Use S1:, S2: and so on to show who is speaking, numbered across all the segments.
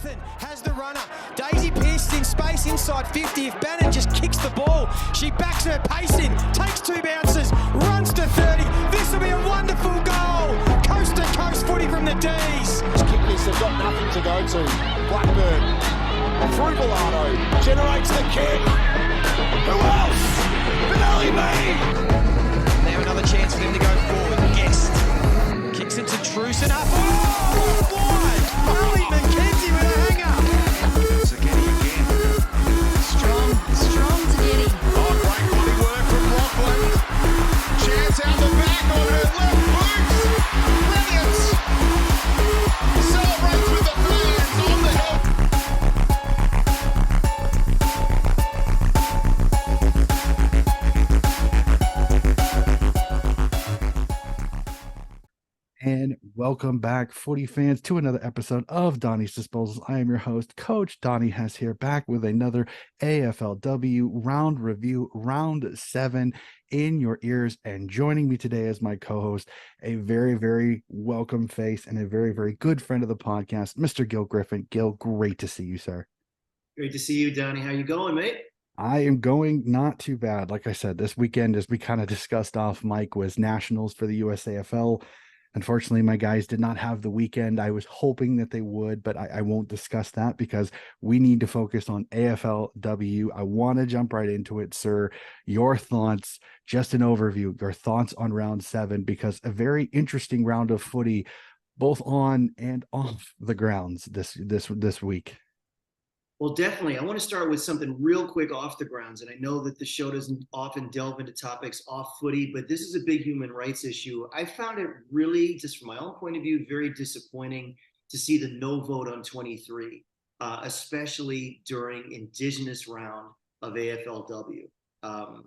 S1: Nathan has the runner. Daisy Pearce in space inside 50. If Bannon just kicks the ball, she backs her pace in, takes 2 bounces, runs to 30. This will be a wonderful goal. Coast to coast footy from the D's.
S2: Kickers have got nothing to go to. Blackburn through Bilardo generates the kick. Who else? Benelli May.
S1: Now another chance for them to go forward. Guest kicks it to Truce and up. Oh, wide. Harley McKenzie with a hanger.
S3: Zagetti again. Strong Zagetti.
S2: Oh, great body work from Lachlan. Chance out the back on her left boot. Brilliant. Celebrates with the fans on the hill.
S4: And welcome back, footy fans, to another episode of Donnie's Disposals. I am your host, Coach Donnie Hess, here back with another AFLW round review, round 7 in your ears. And joining me today as my co-host, a very, very welcome face and a very, very good friend of the podcast, Mr. Gil Griffin. Gil, great to see you, sir.
S5: Great to see you, Donnie. How you going, mate?
S4: I am going not too bad. Like I said, this weekend, as we kind of discussed off mic, was nationals for the USAFL. Unfortunately, my guys did not have the weekend. I was hoping that they would, but I won't discuss that because we need to focus on AFLW. I want to jump right into it, sir. Your thoughts, just an overview, your thoughts on round 7, because a very interesting round of footy, both on and off the grounds this week.
S5: Well, definitely. I want to start with something real quick off the grounds. And I know that the show doesn't often delve into topics off footy, but this is a big human rights issue. I found it really, just from my own point of view, very disappointing to see the no vote on 23, especially during Indigenous round of AFLW.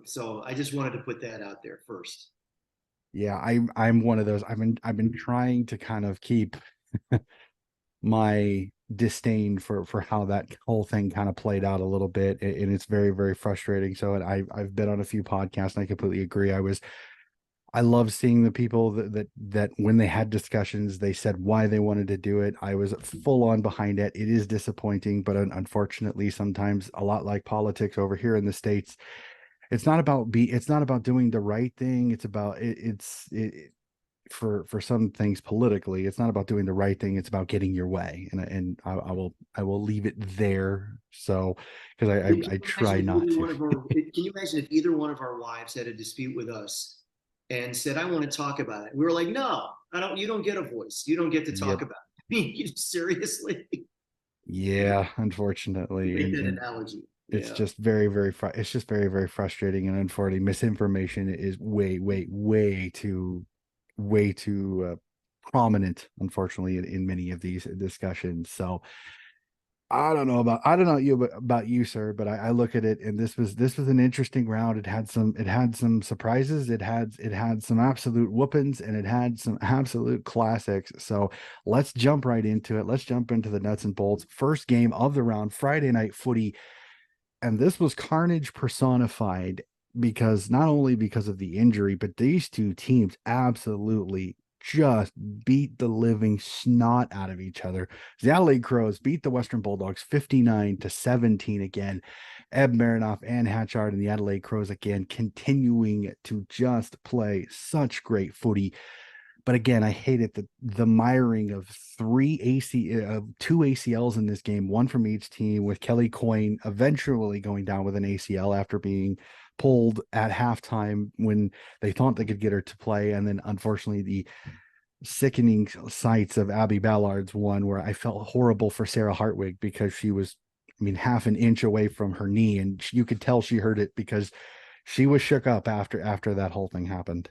S5: So I just wanted to put that out there first.
S4: Yeah, I'm one of those. I've been trying to kind of keep my disdain for how that whole thing kind of played out a little bit, and it's very, very frustrating. So I've been on a few podcasts and I completely agree. I love seeing the people that when they had discussions, they said why they wanted to do it. I was full on behind it. It is disappointing, but unfortunately, sometimes, a lot like politics over here in the States, it's not about doing the right thing. It's about for some things politically, it's not about doing the right thing. It's about getting your way. And I will leave it there. So, because I try not to.
S5: Can you imagine if either one of our wives had a dispute with us and said, I want to talk about it? We were like, no, you don't get a voice. You don't get to talk about it. I mean, seriously? Yeah,
S4: unfortunately.
S5: Make that analogy.
S4: It's just very, very very frustrating. And unfortunately, misinformation is way too prominent, unfortunately, in many of these discussions. So I don't know about you, sir, but I look at it, and this was an interesting round. It had some surprises. It had some absolute whoopings, and it had some absolute classics. So let's jump right into it. Let's jump into the nuts and bolts. First game of the round, Friday night footy, and this was carnage personified. Because not only because of the injury, but these two teams absolutely just beat the living snot out of each other. The Adelaide Crows beat the Western Bulldogs 59-17 again. Eb Marinoff and Hatchard and the Adelaide Crows again continuing to just play such great footy. But again, I hated the miring of two ACLs in this game, one from each team, with Kelly Coyne eventually going down with an ACL after being pulled at halftime when they thought they could get her to play. And then unfortunately the sickening sights of Abby Ballard's one, where I felt horrible for Sarah Hartwig because she was, half an inch away from her knee, and you could tell she hurt it because she was shook up after that whole thing happened.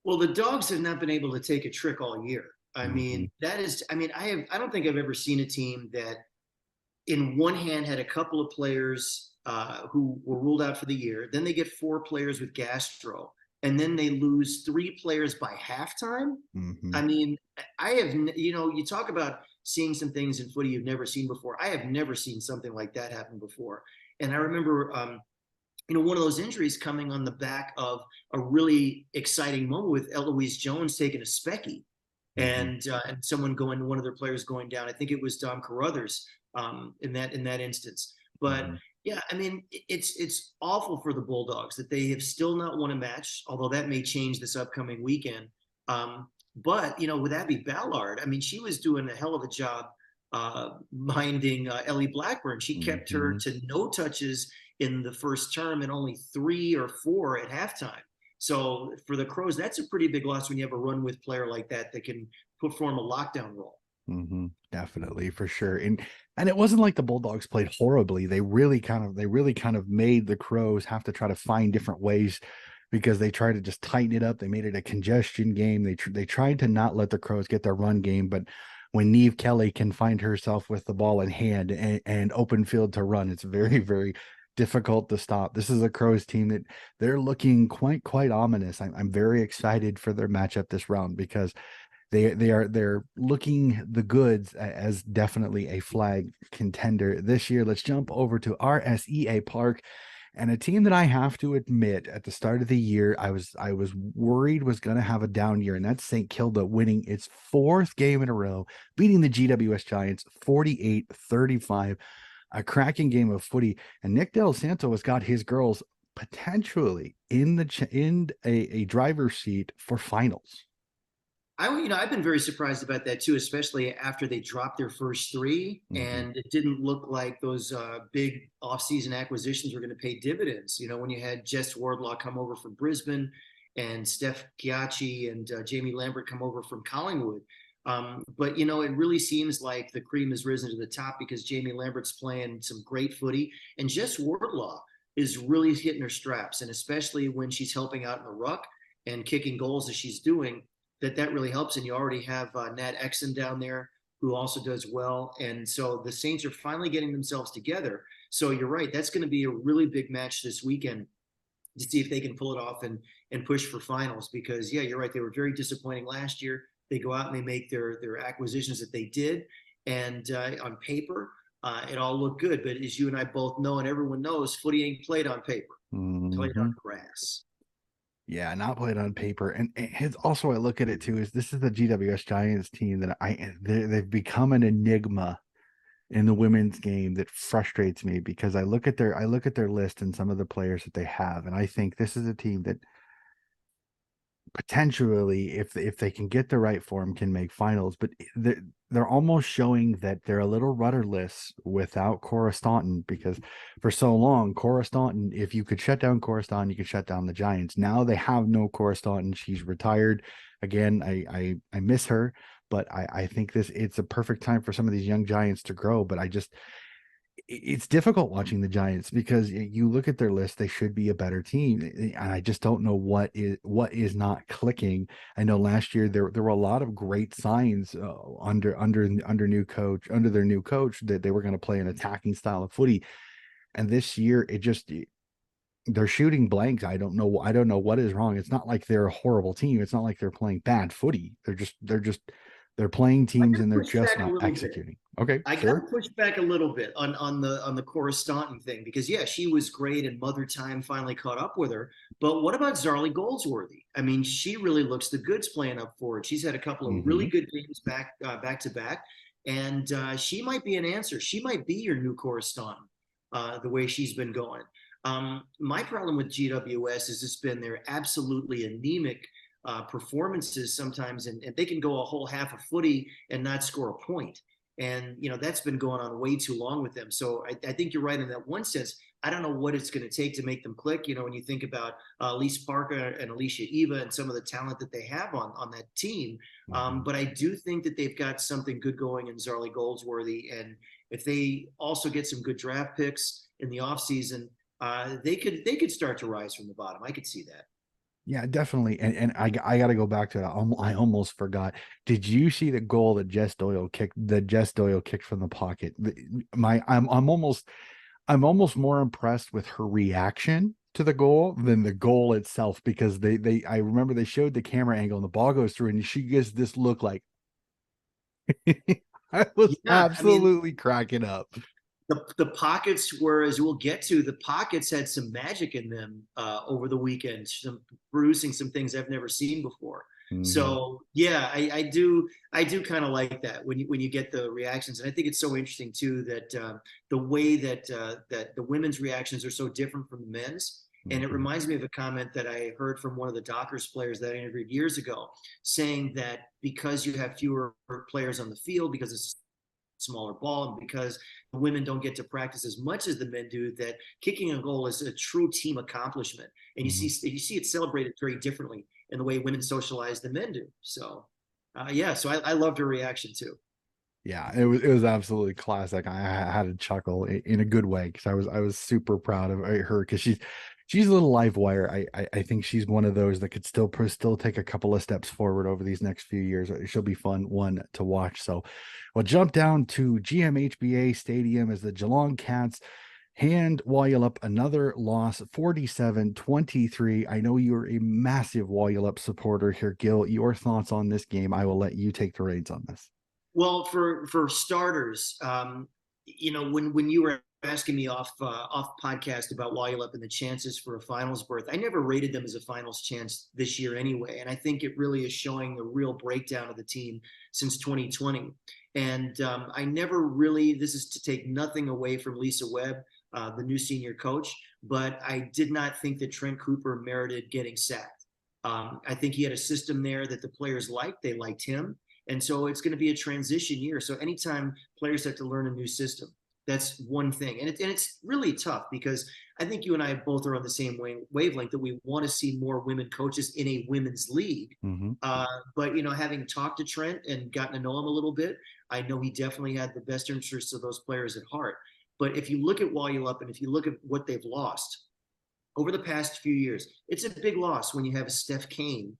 S5: Well, the Dogs have not been able to take a trick all year. I don't think I've ever seen a team that in one hand had a couple of players who were ruled out for the year. Then they get 4 players with gastro, and then they lose 3 players by halftime. Mm-hmm. You talk about seeing some things in footy you've never seen before. I have never seen something like that happen before. And I remember, one of those injuries coming on the back of a really exciting moment with Eloise Jones taking a specky. and someone one of their players going down. I think it was Dom Carruthers in that instance. But yeah, I mean, it's awful for the Bulldogs that they have still not won a match, although that may change this upcoming weekend. But with Abby Ballard, I mean, she was doing a hell of a job minding Ellie Blackburn. She kept her to no touches in the first term and only 3 or 4 at halftime. So for the Crows, that's a pretty big loss when you have a run with player like that can perform a lockdown role.
S4: Definitely, for sure. And it wasn't like the Bulldogs played horribly. They really kind of made the Crows have to try to find different ways, because they tried to just tighten it up. They made it a congestion game. They tried to not let the Crows get their run game, but when Neve Kelly can find herself with the ball in hand and open field to run, it's very, very difficult to stop. This is a Crows team that they're looking quite ominous. I'm very excited for their matchup this round, because they're looking the goods as definitely a flag contender this year. Let's jump over to RSEA Park, and a team that I have to admit at the start of the year I was worried was going to have a down year, and that's St. Kilda winning its 4th game in a row, beating the GWS Giants 48-35. A cracking game of footy, and Nick Del Santo has got his girls potentially in a driver's seat for finals.
S5: I've been very surprised about that too, especially after they dropped their first 3 and it didn't look like those big offseason acquisitions were going to pay dividends. When you had Jess Wardlaw come over from Brisbane and Steph Chiachi and Jamie Lambert come over from Collingwood. But it really seems like the cream has risen to the top, because Jamie Lambert's playing some great footy, and Jess Wardlaw is really hitting her straps, and especially when she's helping out in the ruck and kicking goals as she's doing. That really helps. And you already have Nat Exon down there, who also does well. And so the Saints are finally getting themselves together. So you're right. That's going to be a really big match this weekend to see if they can pull it off and push for finals, because yeah, you're right. They were very disappointing last year. They go out and they make their acquisitions that they did. And on paper, it all looked good. But as you and I both know, and everyone knows, footy ain't played on paper, played on grass.
S4: Yeah, not played on paper. And it's also, I look at it too, is this is the GWS Giants team that they've become an enigma in the women's game that frustrates me, because I look at their list and some of the players that they have, and I think this is a team that potentially, if they can get the right form, can make finals. But they're almost showing that they're a little rudderless without Cora Staunton, because for so long, Cora Staunton, if you could shut down Cora Staunton, you could shut down the Giants. Now they have no Cora Staunton. She's retired. Again, I miss her, but I think it's a perfect time for some of these young Giants to grow. But it's difficult watching the Giants, because you look at their list, they should be a better team, and I just don't know what is not clicking. I know last year there were a lot of great signs under their new coach that they were going to play an attacking style of footy, and this year they're shooting blanks. I don't know what is wrong. It's not like they're a horrible team. It's not like they're playing bad footy. They're playing teams and they're just not executing. Okay,
S5: I gotta push back a little bit on the Cora Staunton thing, because yeah, she was great and Mother Time finally caught up with her. But what about Zarly Goldsworthy? I mean, she really looks the goods playing up forward. She's had a couple of really good games back to back, and she might be an answer. She might be your new Cora Staunton, the way she's been going. My problem with GWS has just been their absolutely anemic performances sometimes, and they can go a whole half of footy and not score a point. And, that's been going on way too long with them. So I think you're right in that one sense. I don't know what it's going to take to make them click. When you think about Elise Parker and Alicia Eva and some of the talent that they have on that team. But I do think that they've got something good going in Zarly Goldsworthy. And if they also get some good draft picks in the offseason, they could start to rise from the bottom. I could see that.
S4: Yeah, definitely. And I got to go back to it. I almost forgot. Did you see the goal that Jess Doyle kicked from the pocket? I'm almost more impressed with her reaction to the goal than the goal itself, because I remember they showed the camera angle and the ball goes through and she gets this look like I was absolutely cracking up.
S5: The pockets were, as we'll get to, the pockets had some magic in them over the weekend, producing some things I've never seen before. So yeah, I do kind of like that when you get the reactions, and I think it's so interesting too that the way that that the women's reactions are so different from the men's. And it reminds me of a comment that I heard from one of the Dockers players that I interviewed years ago, saying that because you have fewer players on the field, because it's a smaller ball, and because the women don't get to practice as much as the men do, that kicking a goal is a true team accomplishment. And you see it celebrated very differently in the way women socialize than men do. So, yeah, so I loved her reaction too.
S4: Yeah, it was absolutely classic. I had a chuckle in a good way because I was super proud of her because she's a little live wire. I think she's one of those that could still take a couple of steps forward over these next few years. She'll be fun one to watch. So we'll jump down to GMHBA Stadium as the Geelong Cats hand Wyalup another loss, 47-23. I know you're a massive Wyalup supporter here, Gil. Your thoughts on this game? I will let you take the reins on this.
S5: Well, for starters, when you were asking me off podcast about Wyalup and the chances for a finals berth, I never rated them as a finals chance this year anyway, and I think it really is showing a real breakdown of the team since 2020. And I never really, this is to take nothing away from Lisa Webb, the new senior coach, but I did not think that Trent Cooper merited getting sacked. I think he had a system there that the players liked. They liked him. And so it's going to be a transition year. So anytime players have to learn a new system, that's one thing. And it's really tough because I think you and I both are on the same wavelength that we want to see more women coaches in a women's league. But, having talked to Trent and gotten to know him a little bit, I know he definitely had the best interests of those players at heart. But if you look at Wyalup and if you look at what they've lost over the past few years, it's a big loss when you have a Steph Kane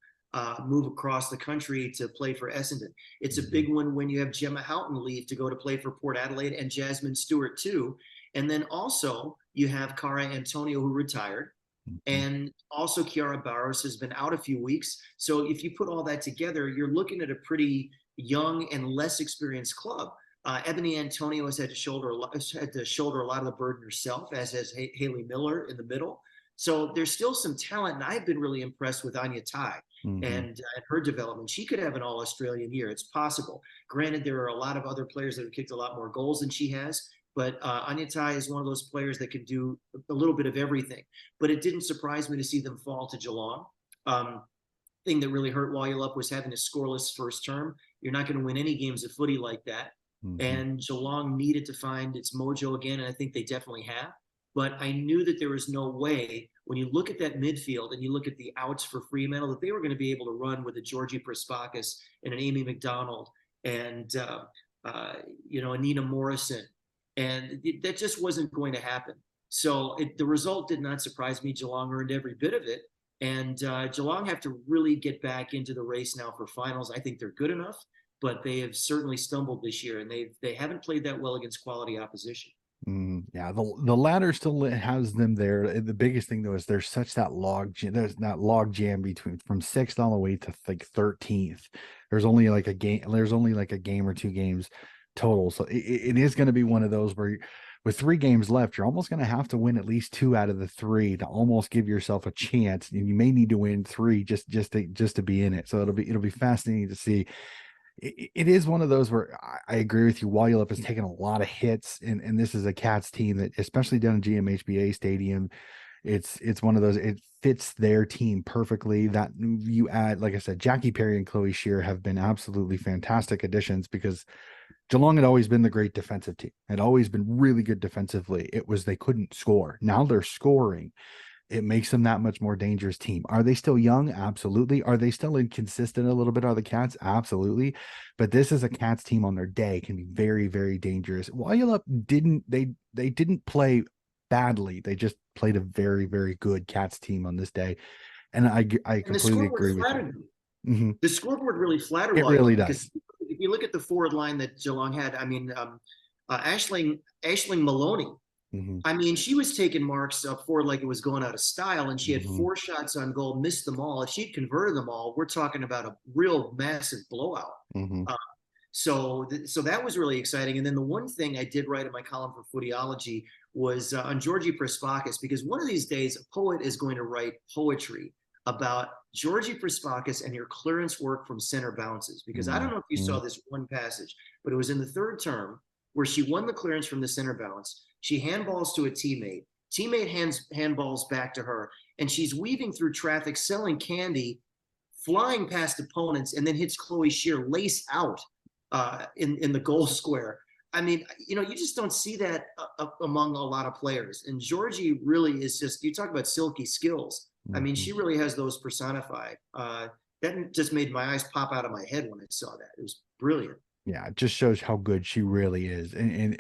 S5: move across the country to play for Essendon. It's a big one when you have Gemma Houghton leave to go to play for Port Adelaide, and Jasmine Stewart too. And then also you have Cara Antonio, who retired, and also Kiara Barros has been out a few weeks. So if you put all that together, you're looking at a pretty young and less experienced club. Ebony Antonio has had to shoulder a lot of the burden herself, as has Haley Miller in the middle. So there's still some talent, and I've been really impressed with Anya Tai and her development. She could have an All-Australian year. It's possible. Granted, there are a lot of other players that have kicked a lot more goals than she has, but Anya Tai is one of those players that can do a little bit of everything. But it didn't surprise me to see them fall to Geelong. Thing that really hurt Wyalup was having a scoreless first term. You're not going to win any games of footy like that. And Geelong needed to find its mojo again, and I think they definitely have. But I knew that there was no way, when you look at that midfield and you look at the outs for Fremantle, that they were going to be able to run with a Georgie Prespakis and an Amy McDonald and, Anina Morrison. And that just wasn't going to happen. So the result did not surprise me. Geelong earned every bit of it. And Geelong have to really get back into the race now for finals. I think they're good enough, but they have certainly stumbled this year, and they haven't played that well against quality opposition.
S4: Yeah, the ladder still has them there. The biggest thing though is there's that log jam between from 6th all the way to like 13th. There's only like a game or two games total. So it is going to be one of those where with 3 games left, you're almost going to have to win at least 2 out of the 3 to almost give yourself a chance. And you may need to win 3 just to be in it. So it'll be fascinating to see. It is one of those where I agree with you. Wyalup has taken a lot of hits, and this is a Cats team that, especially down at GMHBA Stadium, it's one of those. It fits their team perfectly. That you add, like I said, Jackie Perry and Chloe Shear have been absolutely fantastic additions because Geelong had always been the great defensive team. Had always been really good defensively. It was they couldn't score. Now they're scoring. It makes them that much more dangerous team. Are they still young? Absolutely. Are they still inconsistent a little bit? Are the Cats? Absolutely. But this is a Cats team on their day can be very, very dangerous. Wyalup didn't play badly. They just played a very, very good Cats team on this day. And I completely agree with you.
S5: The scoreboard really flattered
S4: it
S5: Wyalup.
S4: Really does.
S5: If you look at the forward line that Geelong had, I mean, Aisling Maloney, I mean, she was taking marks up forward like it was going out of style, and she had 4 shots on goal, missed them all. If she'd converted them all, we're talking about a real massive blowout. So that was really exciting. And then the one thing I did write in my column for Footyology was on Georgie Prespakis, because one of these days a poet is going to write poetry about Georgie Prespakis and your clearance work from center bounces, because I don't know if you saw this one passage, but it was in the third term where she won the clearance from the center bounce. She handballs to a teammate. Teammate handballs back to her, and she's weaving through traffic, selling candy, flying past opponents, and then hits Chloe Shear lace out in the goal square. I mean, you just don't see that among a lot of players. And Georgie really is just, you talk about silky skills. I mean, she really has those personified. That just made my eyes pop out of my head when I saw that. It was brilliant.
S4: Yeah, it just shows how good she really is. And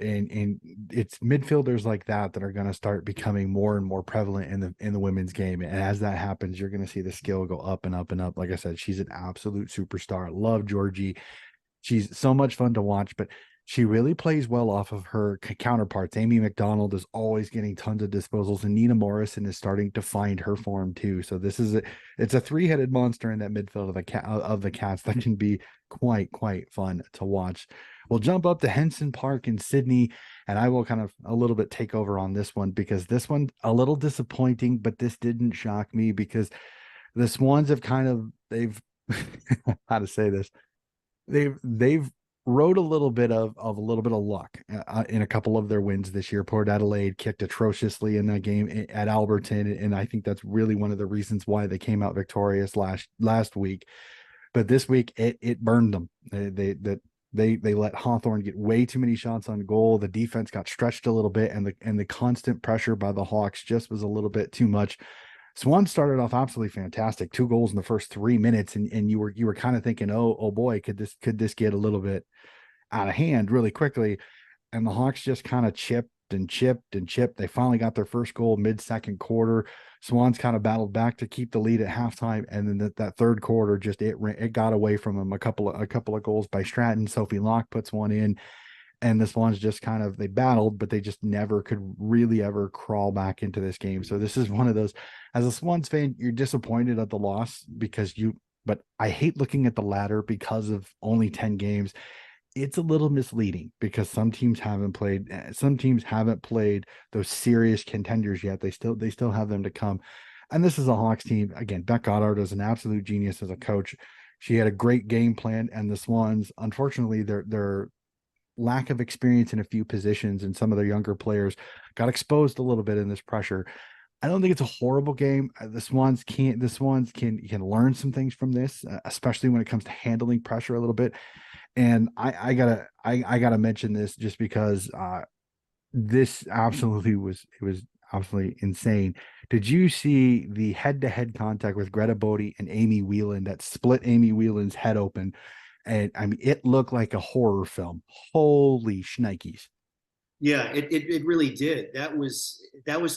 S4: it's midfielders like that that are going to start becoming more and more prevalent in the women's game. And as that happens, you're going to see the skill go up and up and up. Like I said, she's an absolute superstar. I love Georgie. She's so much fun to watch, but she really plays well off of her counterparts. Amy McDonald is always getting tons of disposals, and Nina Morrison is starting to find her form too. So it's a three-headed monster in that midfield of the Cats that can be quite fun to watch. We'll jump up to Henson Park in Sydney, and I will kind of a little bit take over on this one, because this one a little disappointing, but this didn't shock me because the Swans have they've how to say this, they've rode a little bit of luck in a couple of their wins this year. Port Adelaide kicked atrociously in that game at Alberton, and I think that's really one of the reasons why they came out victorious last week. But this week it burned them. They let Hawthorn get way too many shots on goal. The defense got stretched a little bit, and the constant pressure by the Hawks just was a little bit too much. Swan started off absolutely fantastic, 2 goals in the first 3 minutes, and you were kind of thinking, oh boy, could this get a little bit out of hand really quickly. And the Hawks just kind of chipped. They finally got their first goal mid-second quarter. Swans kind of battled back to keep the lead at halftime, and then that third quarter just it got away from them. A couple of goals by Stratton. Sophie Locke puts one in, and the Swans just they battled, but they just never could really ever crawl back into this game. So this is one of those, as a Swans fan, you're disappointed at the loss but I hate looking at the ladder because of only 10 games. It's a little misleading because some teams haven't played those serious contenders yet. They still have them to come. And this is a Hawks team. Again, Beck Goddard is an absolute genius as a coach. She had a great game plan, and the Swans, unfortunately, their lack of experience in a few positions and some of their younger players got exposed a little bit in this pressure. I don't think it's a horrible game. The Swans can learn some things from this, especially when it comes to handling pressure a little bit. And I gotta mention this just because this absolutely was absolutely insane. Did you see the head-to-head contact with Greta Bodie and Amy Whelan that split Amy Whelan's head open? And I mean, it looked like a horror film. Holy shnikes.
S5: Yeah, it really did. That was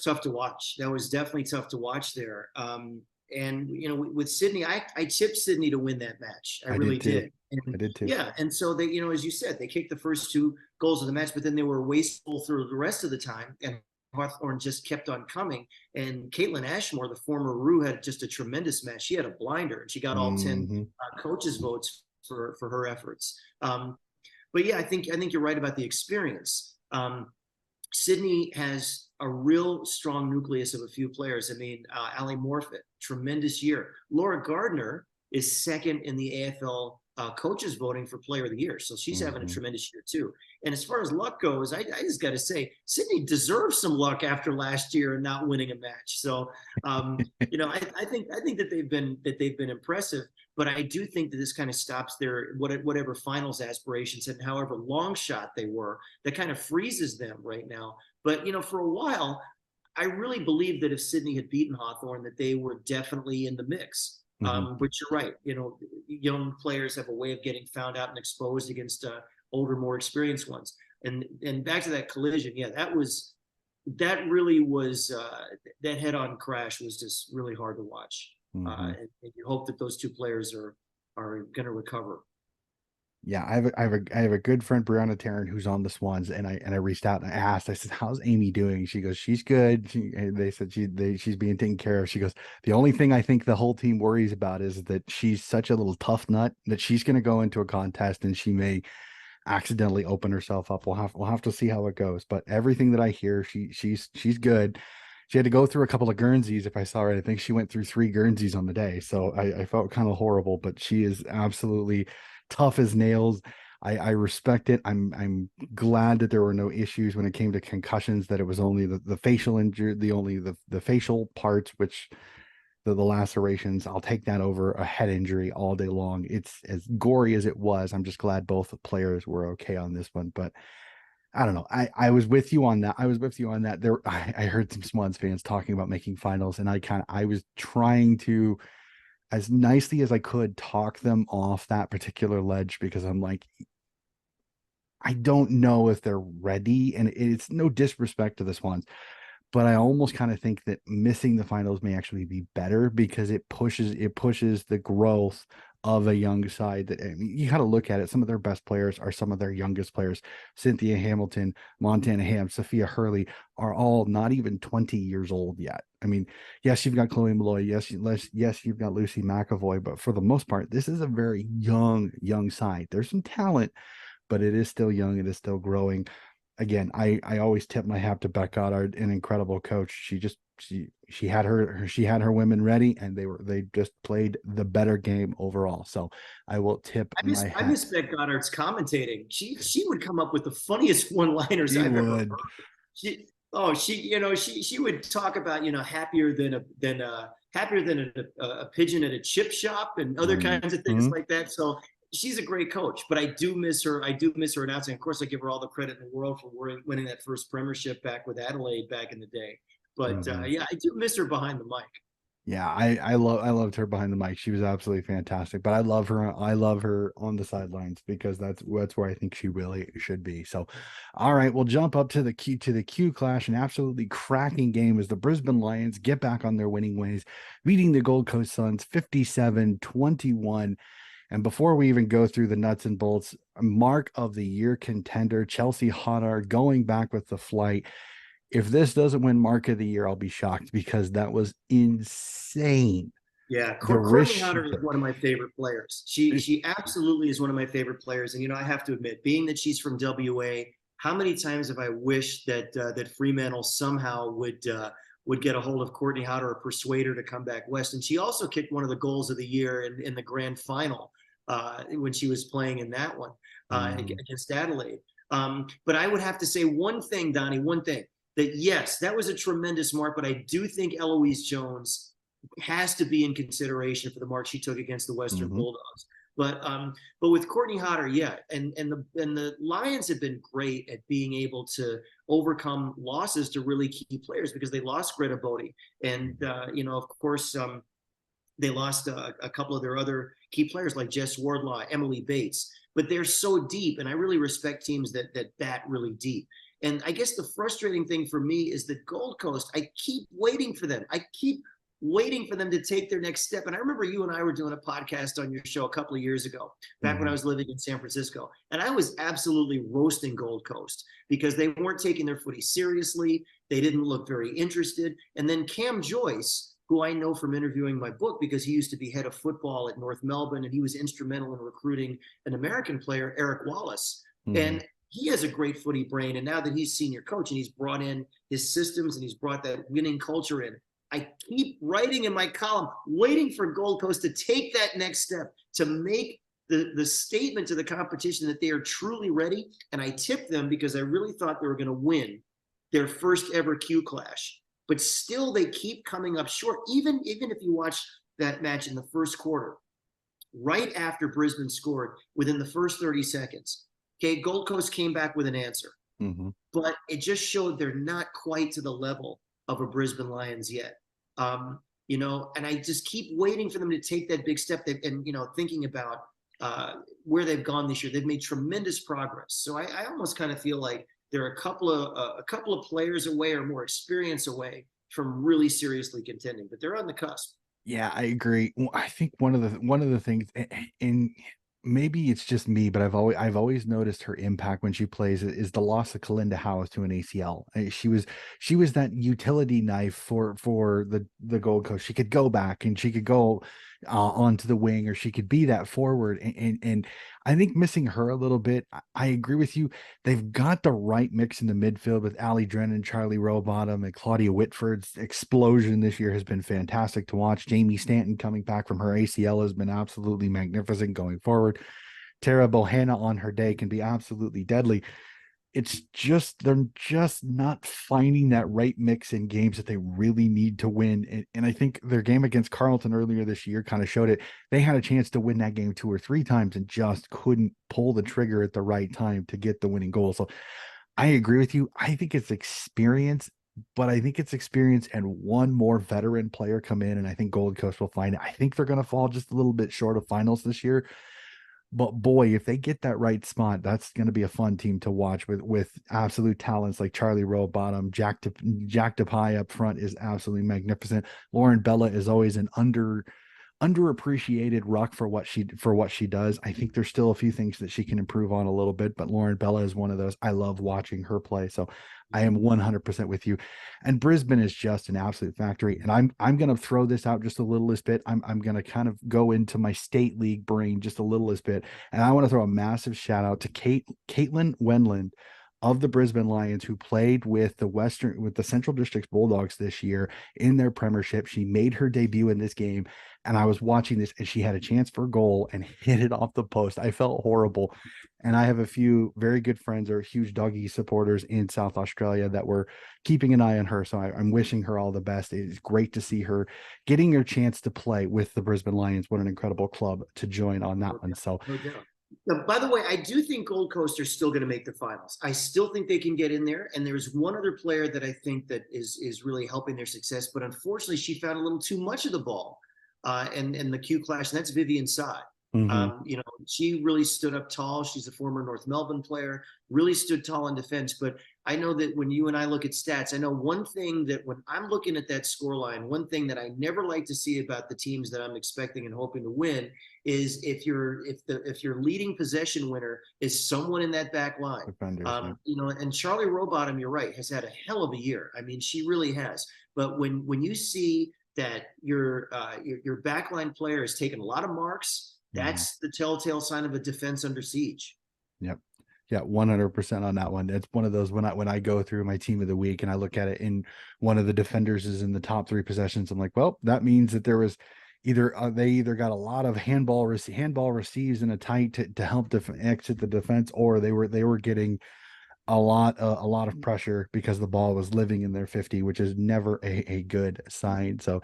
S5: tough to watch. That was definitely tough to watch there. And with Sydney, I tipped Sydney to win that match. I really did.
S4: I did too.
S5: Yeah, and so they, as you said, they kicked the first 2 goals of the match, but then they were wasteful through the rest of the time, and Hawthorn just kept on coming. And Caitlin Ashmore, the former Roo, had just a tremendous match. She had a blinder, and she got all 10 coaches' votes for her efforts. But yeah, I think you're right about the experience. Sydney has a real strong nucleus of a few players. I mean, Ali Morfitt, tremendous year. Laura Gardner is second in the AFL coaches voting for player of the year. So she's having a tremendous year too. And as far as luck goes, I just got to say, Sydney deserves some luck after last year and not winning a match. So, I think that they've been impressive, but I do think that this kind of stops their whatever finals aspirations and however long shot they were, that kind of freezes them right now. But, for a while, I really believe that if Sydney had beaten Hawthorn, that they were definitely in the mix. But you're right. Young players have a way of getting found out and exposed against older, more experienced ones. And back to that collision, yeah, that really was that head-on crash was just really hard to watch. And you hope that those 2 players are going to recover.
S4: Yeah, I have a good friend, Brianna Tarrant, who's on the Swans, and I reached out and I asked, I said, "How's Amy doing?" She goes, "She's good." They said she's being taken care of. She goes, "The only thing I think the whole team worries about is that she's such a little tough nut that she's going to go into a contest and she may accidentally open herself up. We'll have to see how it goes. But everything that I hear, she's good. She had to go through a couple of Guernseys. If I saw right, I think she went through 3 Guernseys on the day. So I felt kind of horrible, but she is absolutely tough as nails. I respect it. I'm glad that there were no issues when it came to concussions, that it was only the facial injury, the facial parts, which the lacerations. I'll take that over a head injury all day long. It's as gory as it was. I'm just glad both players were okay on this one. But I don't know. I was with you on that. I was with you on that. I heard some Swans fans talking about making finals, and I was trying to, as nicely as I could, talk them off that particular ledge, because I'm like, I don't know if they're ready, and it's no disrespect to the Swans, but I almost kind of think that missing the finals may actually be better, because it pushes the growth of a young side. That, I mean, you got to look at it. Some of their best players are some of their youngest players. Cynthia Hamilton, Montana Ham, Sophia Hurley are all not even 20 years old yet. I mean, yes, you've got Chloe Malloy. Yes, you've got Lucy McAvoy, but for the most part, this is a very young side. There's some talent, but it is still young. It is still growing. Again, I always tip my hat to Beck Goddard, an incredible coach. She had her women ready, and they just played the better game overall. So I will tip my hat.
S5: I miss Beck Goddard's commentating. She would come up with the funniest one-liners I've ever heard. She would talk about, happier than a pigeon at a chip shop and other kinds of things like that. So she's a great coach, but I do miss her. I do miss her announcing. Of course, I give her all the credit in the world for winning that first premiership back with Adelaide back in the day. But yeah, I do miss her behind the mic.
S4: Yeah, I loved her behind the mic. She was absolutely fantastic. But I love her on the sidelines, because that's where I think she really should be. So, all right, we'll jump up to the Q Clash. An absolutely cracking game as the Brisbane Lions get back on their winning ways, beating the Gold Coast Suns 57-21. And before we even go through the nuts and bolts, mark of the year contender Chelsea Hodder going back with the flight. If this doesn't win mark of the year, I'll be shocked, because that was insane.
S5: Yeah, Courtney Hodder is one of my favorite players. She absolutely is one of my favorite players. And I have to admit, being that she's from WA, how many times have I wished that Fremantle somehow would get a hold of Courtney Hodder or persuade her to come back west. And she also kicked one of the goals of the year in the grand final when she was playing in that one against Adelaide. But I would have to say one thing, Donnie, that yes, that was a tremendous mark, but I do think Eloise Jones has to be in consideration for the mark she took against the Western Bulldogs. But with Courtney Hodder, yeah, and the Lions have been great at being able to overcome losses to really key players, because they lost Greta Bodie, and of course they lost a couple of their other key players like Jess Wardlaw, Emily Bates, but they're so deep, and I really respect teams that really deep. And I guess the frustrating thing for me is that Gold Coast, I keep waiting for them. I keep waiting for them to take their next step. And I remember you and I were doing a podcast on your show a couple of years ago, back when I was living in San Francisco. And I was absolutely roasting Gold Coast because they weren't taking their footy seriously. They didn't look very interested. And then Cam Joyce, who I know from interviewing my book, because he used to be head of football at North Melbourne, and he was instrumental in recruiting an American player, Eric Wallace. And he has a great footy brain. And now that he's senior coach and he's brought in his systems and he's brought that winning culture in, I keep writing in my column, waiting for Gold Coast to take that next step, to make the statement to the competition that they are truly ready. And I tipped them because I really thought they were going to win their first ever Q Clash. But still, they keep coming up short. Even if you watch that match in the first quarter, right after Brisbane scored, within the first 30 seconds, okay, Gold Coast came back with an answer. But it just showed they're not quite to the level of a Brisbane Lions yet. And I just keep waiting for them to take that big step. And thinking about where they've gone this year, they've made tremendous progress. So I almost kind of feel like they're a couple of players away or more experience away from really seriously contending, but they're on the cusp.
S4: Yeah, I agree. Well, I think one of the things, and maybe it's just me, but I've always noticed her impact when she plays is the loss of Kalinda House to an ACL. She was that utility knife for the Gold Coast. She could go back and she could go onto the wing, or she could be that forward. And I think missing her a little bit. I agree with you. They've got the right mix in the midfield with Allie Drennan, Charlie Rowbottom, and Claudia Whitford's explosion this year has been fantastic to watch. Jamie Stanton coming back from her ACL has been absolutely magnificent going forward. Tara Bohanna on her day can be absolutely deadly. It's just they're just not finding that right mix in games that they really need to win. And I think their game against Carleton earlier this year kind of showed it. They had a chance to win that game 2 or 3 times and just couldn't pull the trigger at the right time to get the winning goal. So I agree with you. I think it's experience, but I think it's experience and one more veteran player come in, and I think Gold Coast will find it. I think they're going to fall just a little bit short of finals this year. But boy, if they get that right spot, that's going to be a fun team to watch with absolute talents like Charlie Rowbottom. Jack DePie up front is absolutely magnificent. Lauren Bella is always an underappreciated ruck for what she does. I think there's still a few things that she can improve on a little bit, but Lauren Bella is one of those. I love watching her play. So I am 100% with you. And Brisbane is just an absolute factory. And I'm going to throw this out just a littlest bit. I'm going to kind of go into my state league brain just a littlest bit. And I want to throw a massive shout out to Caitlin Wendland of the Brisbane Lions, who played with the Central Districts Bulldogs this year in their premiership. She made her debut in this game, and I was watching this, and she had a chance for a goal and hit it off the post. I felt horrible. And I have a few very good friends or huge doggy supporters in South Australia that were keeping an eye on her. So I'm wishing her all the best. It's great to see her getting her chance to play with the Brisbane Lions. What an incredible club to join on that one. So
S5: no doubt. Now, by the way, I do think Gold Coast are still going to make the finals. I still think they can get in there. And there's one other player that I think that is really helping their success. But unfortunately, she found a little too much of the ball in the Q clash, and that's Vivian Side. She really stood up tall. She's a former North Melbourne player, really stood tall in defense. But I know that when you and I look at stats, I know one thing that when I'm looking at that scoreline, one thing that I never like to see about the teams that I'm expecting and hoping to win is if your leading possession winner is someone in that back line. And Charlie Rowbottom, you're right, has had a hell of a year. I mean, she really has. But when you see that your backline player has taken a lot of marks, that's the telltale sign of a defense under siege.
S4: Yep. Yeah, 100% on that one. It's one of those when I go through my team of the week and I look at it and one of the defenders is in the top 3 possessions. I'm like, well, that means that there was they either got a lot of handball receives in a tight to help exit the defense, or they were getting a lot of pressure because the ball was living in their 50, which is never a good sign. So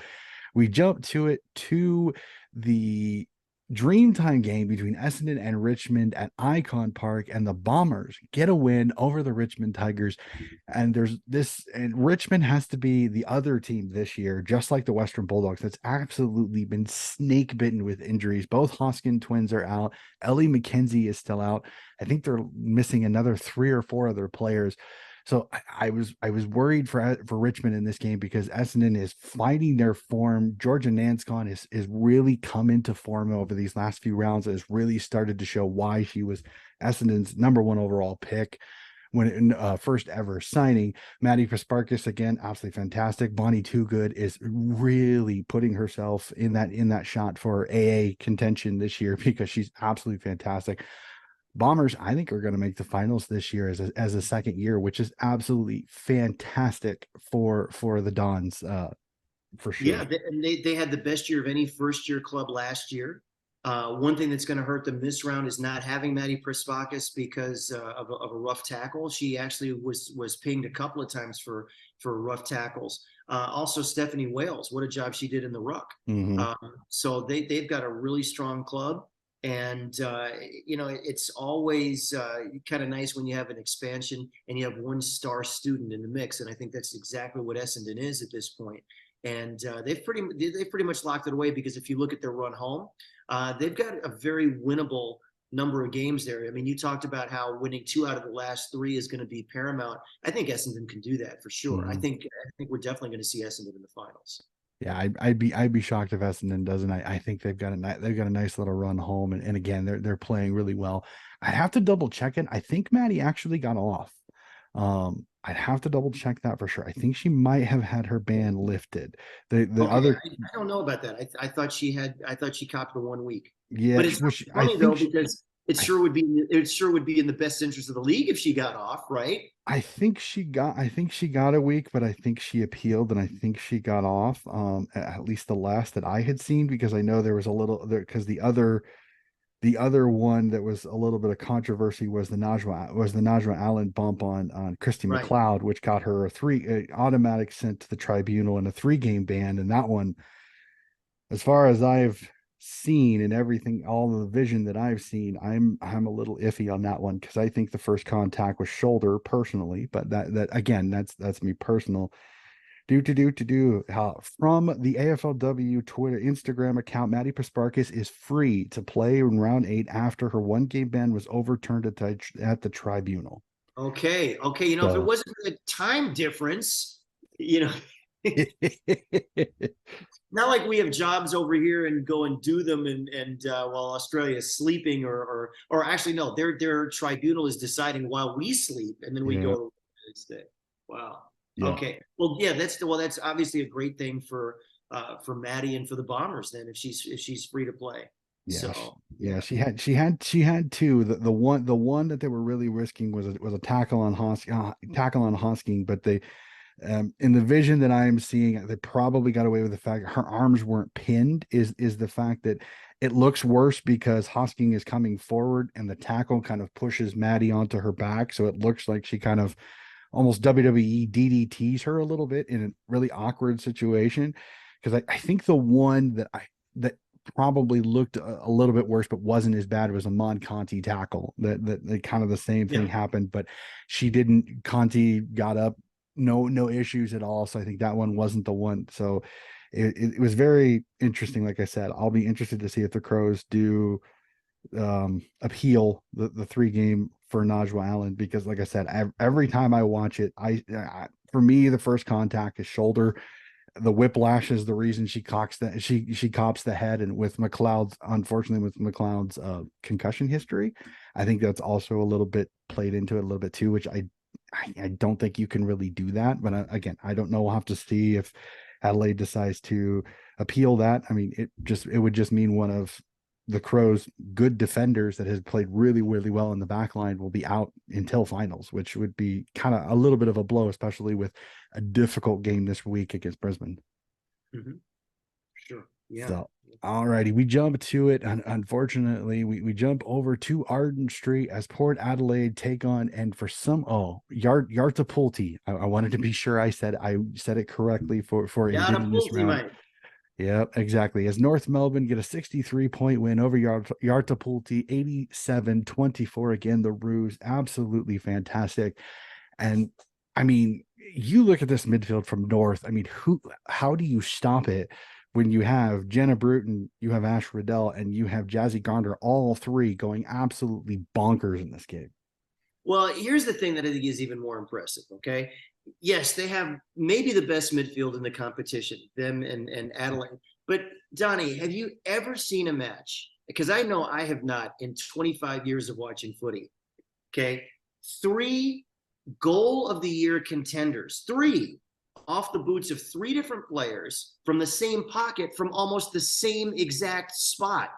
S4: we jump to the Dreamtime game between Essendon and Richmond at Icon Park, and the Bombers get a win over the Richmond Tigers. And Richmond has to be the other team this year, just like the Western Bulldogs, that's absolutely been snake bitten with injuries. Both Hoskin twins are out. Ellie McKenzie is still out. I think they're missing another 3 or 4 other players. So I was worried for Richmond in this game because Essendon is fighting their form. Georgia Nanscon is really come into form over these last few rounds. Has really started to show why she was Essendon's #1 overall pick when first ever signing. Maddie Prasparkas, again, absolutely fantastic. Bonnie Toogood is really putting herself in that shot for AA contention this year because she's absolutely fantastic. Bombers, I think, are going to make the finals this year as a second year, which is absolutely fantastic for the Dons, for sure.
S5: Yeah, they had the best year of any first-year club last year. One thing that's going to hurt them this round is not having Maddie Prasparkas because of a rough tackle. She actually was pinged a couple of times for rough tackles. Also, Stephanie Wales, what a job she did in the ruck. So they've got a really strong club. And, it's always kind of nice when you have an expansion and you have one star student in the mix. And I think that's exactly what Essendon is at this point. And they've pretty much locked it away because if you look at their run home, they've got a very winnable number of games there. I mean, you talked about how winning 2 out of the last 3 is going to be paramount. I think Essendon can do that for sure. I think we're definitely going to see Essendon in the finals.
S4: Yeah, I'd be shocked if Essendon doesn't. I think they've got a nice little run home, and again they're playing really well. I have to double check it. I think Maddie actually got off. I'd have to double check that for sure. I think she might have had her ban lifted. The
S5: Okay,
S4: other,
S5: I don't know about that. I thought she had. I thought she copped the 1 week.
S4: yeah,
S5: But it's
S4: I
S5: funny though
S4: think
S5: because
S4: I,
S5: it sure would be in the best interest of the league if she got off, right?
S4: I think she got a week, but I think she appealed and I think she got off. At least the last that I had seen, because I know there was a little there because the other one that was a little bit of controversy was the Najwa Allen bump on Christy
S5: Right.
S4: McLeod, which got her a automatic sent to the tribunal and a 3-game ban. And that one, as far as I've seen and everything, all the vision that I've seen, I'm a little iffy on that one because I think the first contact was shoulder personally, but that again, that's me personal. How from the AFLW Twitter Instagram account, Maddie Pasparkis is free to play in round 8 after her 1-game ban was overturned at the tribunal.
S5: Okay. Okay. You know, if it
S4: So
S5: wasn't for the time difference, you know, not like we have jobs over here and go and do them and while Australia is sleeping or actually no, their tribunal is deciding while we sleep and then we
S4: yeah,
S5: go to the next day. Wow.
S4: yeah.
S5: Okay. Well, yeah, that's obviously a great thing for Maddie and for the Bombers then if she's free to play.
S4: Yeah,
S5: So
S4: yeah, she had two. The one that they were really risking was a tackle on Hosking, but they in the vision that I am seeing, they probably got away with the fact her arms weren't pinned. Is the fact that it looks worse because Hosking is coming forward and the tackle kind of pushes Maddie onto her back, so it looks like she kind of almost WWE DDTs her a little bit in a really awkward situation. Because I think the one that probably looked a little bit worse, but wasn't as bad was a Mon Conti tackle. That kind of the same thing
S5: yeah.
S4: happened, but she didn't. Conti got up, no issues at all. So I think that one wasn't the one. So it was very interesting. Like I said, I'll be interested to see if the Crows do appeal the 3-game for Najwa Allen, because like I said, every time I watch it, for me the first contact is shoulder. The whiplash is the reason she cops the head, and with McLeod's, unfortunately with McLeod's concussion history, I think that's also a little bit played into it a little bit too, which I don't think you can really do that. But again, I don't know. We'll have to see if Adelaide decides to appeal that. I mean, it would just mean one of the Crows' good defenders that has played really, really well in the back line will be out until finals, which would be kind of a little bit of a blow, especially with a difficult game this week against Brisbane.
S5: Mm-hmm. Sure. Yeah.
S4: So, all righty, we jump to it. Unfortunately, we jump over to Arden Street as Port Adelaide take on, and for some, Yartapulti. I wanted to be sure I said it correctly for Indigenous round.
S5: Mate.
S4: Yep, exactly. As North Melbourne get a 63-point win over Yartapulti, 87-24. Again, the Roos, absolutely fantastic. And I mean, you look at this midfield from North. I mean, how do you stop it when you have Jenna Bruton, you have Ash Riddell, and you have Jazzy Garner, all three going absolutely bonkers in this game?
S5: Well, here's the thing that I think is even more impressive. Okay. Yes, they have maybe the best midfield in the competition, them and Adelaide. But Donnie, have you ever seen a match? Because I know I have not in 25 years of watching footy. Okay. 3 goal of the year contenders, 3 off the boots of 3 different players from the same pocket from almost the same exact spot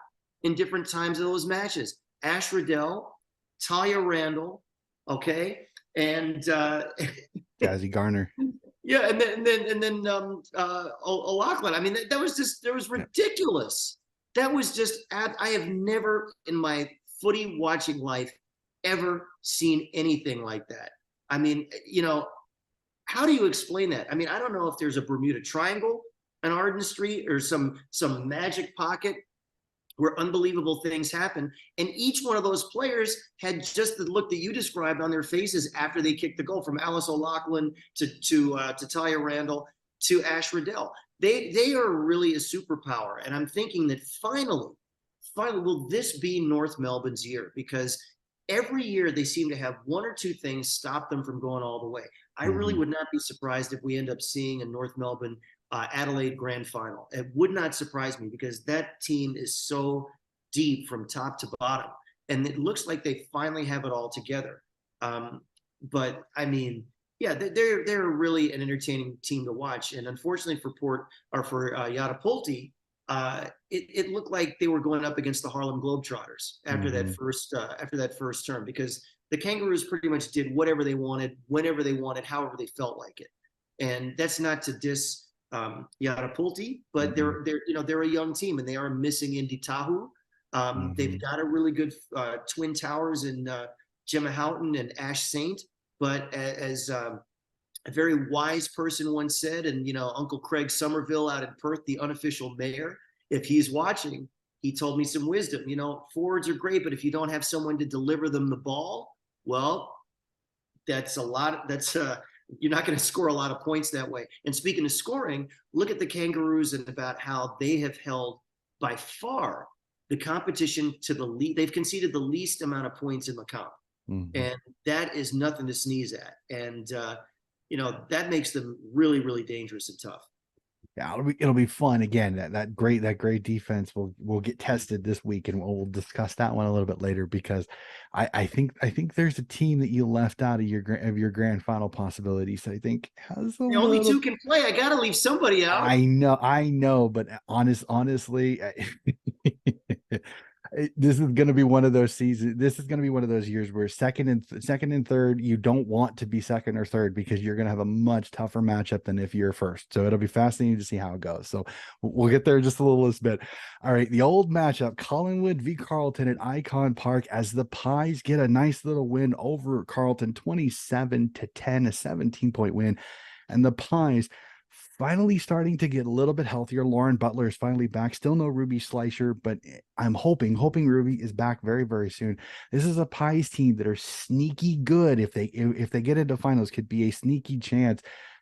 S5: in different times of those matches. Ash Riddell, Talia Randall, okay, and
S4: Jazzy Garner.
S5: yeah, and then O'Loughlin. I mean, that was ridiculous. That was just I have never in my footy watching life ever seen anything like that. I mean, you know, how do you explain that? I mean, I don't know if there's a Bermuda Triangle on Arden Street or some magic pocket where unbelievable things happen. And each one of those players had just the look that you described on their faces after they kicked the goal, from Alice O'Loughlin to Talia Randall to Ash Riddell. They are really a superpower. And I'm thinking that finally, will this be North Melbourne's year? Because every year they seem to have 1 or 2 things stop them from going all the way. I really would not be surprised if we end up seeing a North Melbourne Adelaide grand final. It would not surprise me because that team is so deep from top to bottom. And it looks like they finally have it all together. But I mean, yeah, they're really an entertaining team to watch. And unfortunately for Yatapulti, it looked like they were going up against the Harlem Globetrotters after that first term, because the Kangaroos pretty much did whatever they wanted, whenever they wanted, however they felt like it. And that's not to diss Yatapulti, but they're a young team and they are missing Indy Tahu. They've got a really good twin towers in Gemma Houghton and Ash Saint, but as a very wise person once said, and Uncle Craig Somerville out in Perth, the unofficial mayor, if he's watching, he told me some wisdom. Forwards are great, but if you don't have someone to deliver them the ball, well, that's a lot. You're not going to score a lot of points that way. And speaking of scoring, look at the Kangaroos and about how they have held by far the competition to the lead. They've conceded the least amount of points in the comp. And that is nothing to sneeze at. And, that makes them really, really dangerous and tough.
S4: Yeah, it'll be fun again. That great defense will get tested this week, and we'll discuss that one a little bit later, because I think there's a team that you left out of your grand final possibilities. I think has
S5: only two can play. I got to leave somebody out.
S4: I know, but honestly, this is going to be one of those seasons. This is going to be one of those years where second and third, you don't want to be second or third, because you're going to have a much tougher matchup than if you're first. So it'll be fascinating to see how it goes. So we'll get there just a little bit. All right. The old matchup, Collingwood v Carlton at Icon Park, as the Pies get a nice little win over Carlton, 27-10, a 17-point win. And the Pies finally starting to get a little bit healthier. Lauren Butler is finally back. Still no Ruby Schleicher, but I'm hoping Ruby is back very, very soon. This is a Pies team that are sneaky good. If they get into finals, could be a sneaky chance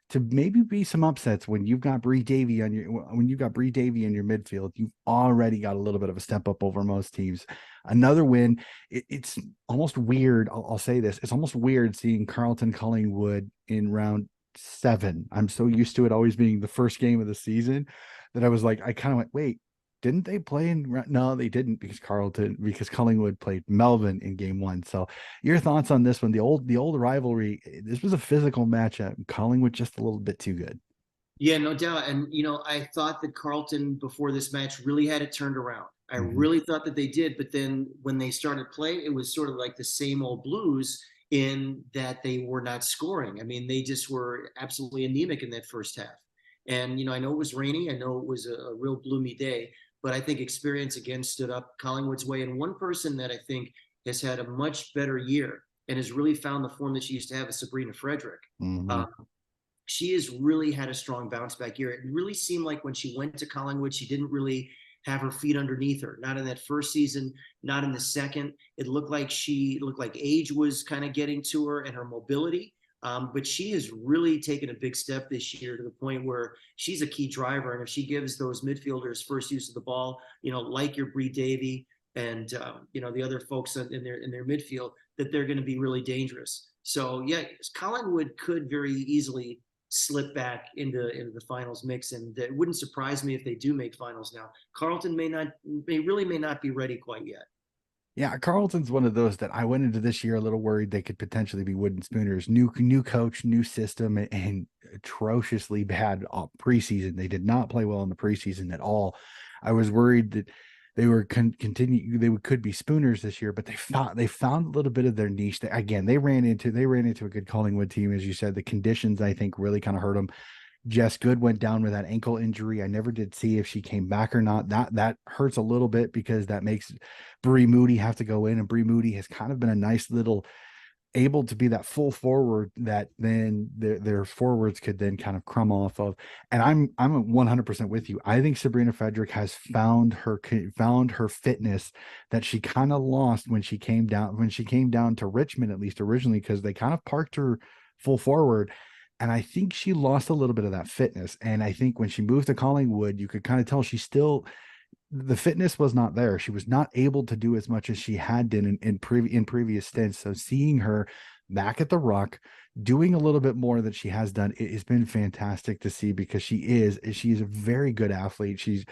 S4: to maybe be some upsets when you've got Bree Davy in your midfield. You've already got a little bit of a step up over most teams. Another win. It's almost weird. I'll say this. It's almost weird seeing Carlton Collingwood in round 7. I'm so used to it always being the first game of the season that I was like, I kind of went, wait, didn't they play no, they didn't, because Collingwood played Melbourne in game 1. So your thoughts on this one? The old rivalry. This was a physical matchup. Collingwood just a little bit too good.
S5: Yeah, no doubt. And I thought that Carlton before this match really had it turned around. I really thought that they did, but then when they started playing, it was sort of like the same old Blues, in that they were not scoring. I mean, they just were absolutely anemic in that first half. And, I know it was rainy. I know it was a real gloomy day, but I think experience again stood up Collingwood's way. And one person that I think has had a much better year and has really found the form that she used to have is Sabrina Frederick. She has really had a strong bounce back year. It really seemed like when she went to Collingwood, she didn't really have her feet underneath her. Not in that first season, not in the second. It looked like age was kind of getting to her and her mobility. But she has really taken a big step this year to the point where she's a key driver. And if she gives those midfielders first use of the ball, like your Bree Davy and the other folks in their midfield, that they're going to be really dangerous. So yeah, Collingwood could very easily slip back into the finals mix, and it wouldn't surprise me if they do make finals now. Carlton may not be ready quite yet.
S4: Yeah, Carlton's one of those that I went into this year a little worried they could potentially be wooden spooners. New coach, new system, and atrociously bad preseason. They did not play well in the preseason at all. I was worried that they were could be spooners this year, but they found a little bit of their niche. They ran into a good Collingwood team, as you said. The conditions, I think, really kind of hurt them. Jess Good went down with that ankle injury. I never did see if she came back or not. That hurts a little bit, because that makes Bree Moody have to go in, and Bree Moody has kind of been a nice little able to be that full forward that then their forwards could then kind of crumb off of. And I'm 100% with you. I think Sabrina Frederick has found her fitness that she kind of lost when she came down to Richmond, at least originally, because they kind of parked her full forward. And I think she lost a little bit of that fitness. And I think when she moved to Collingwood, you could kind of tell the fitness was not there. She was not able to do as much as she had done in previous stints. So seeing her back at the ruck, doing a little bit more than she has done. It has been fantastic to see because she's a very good athlete. She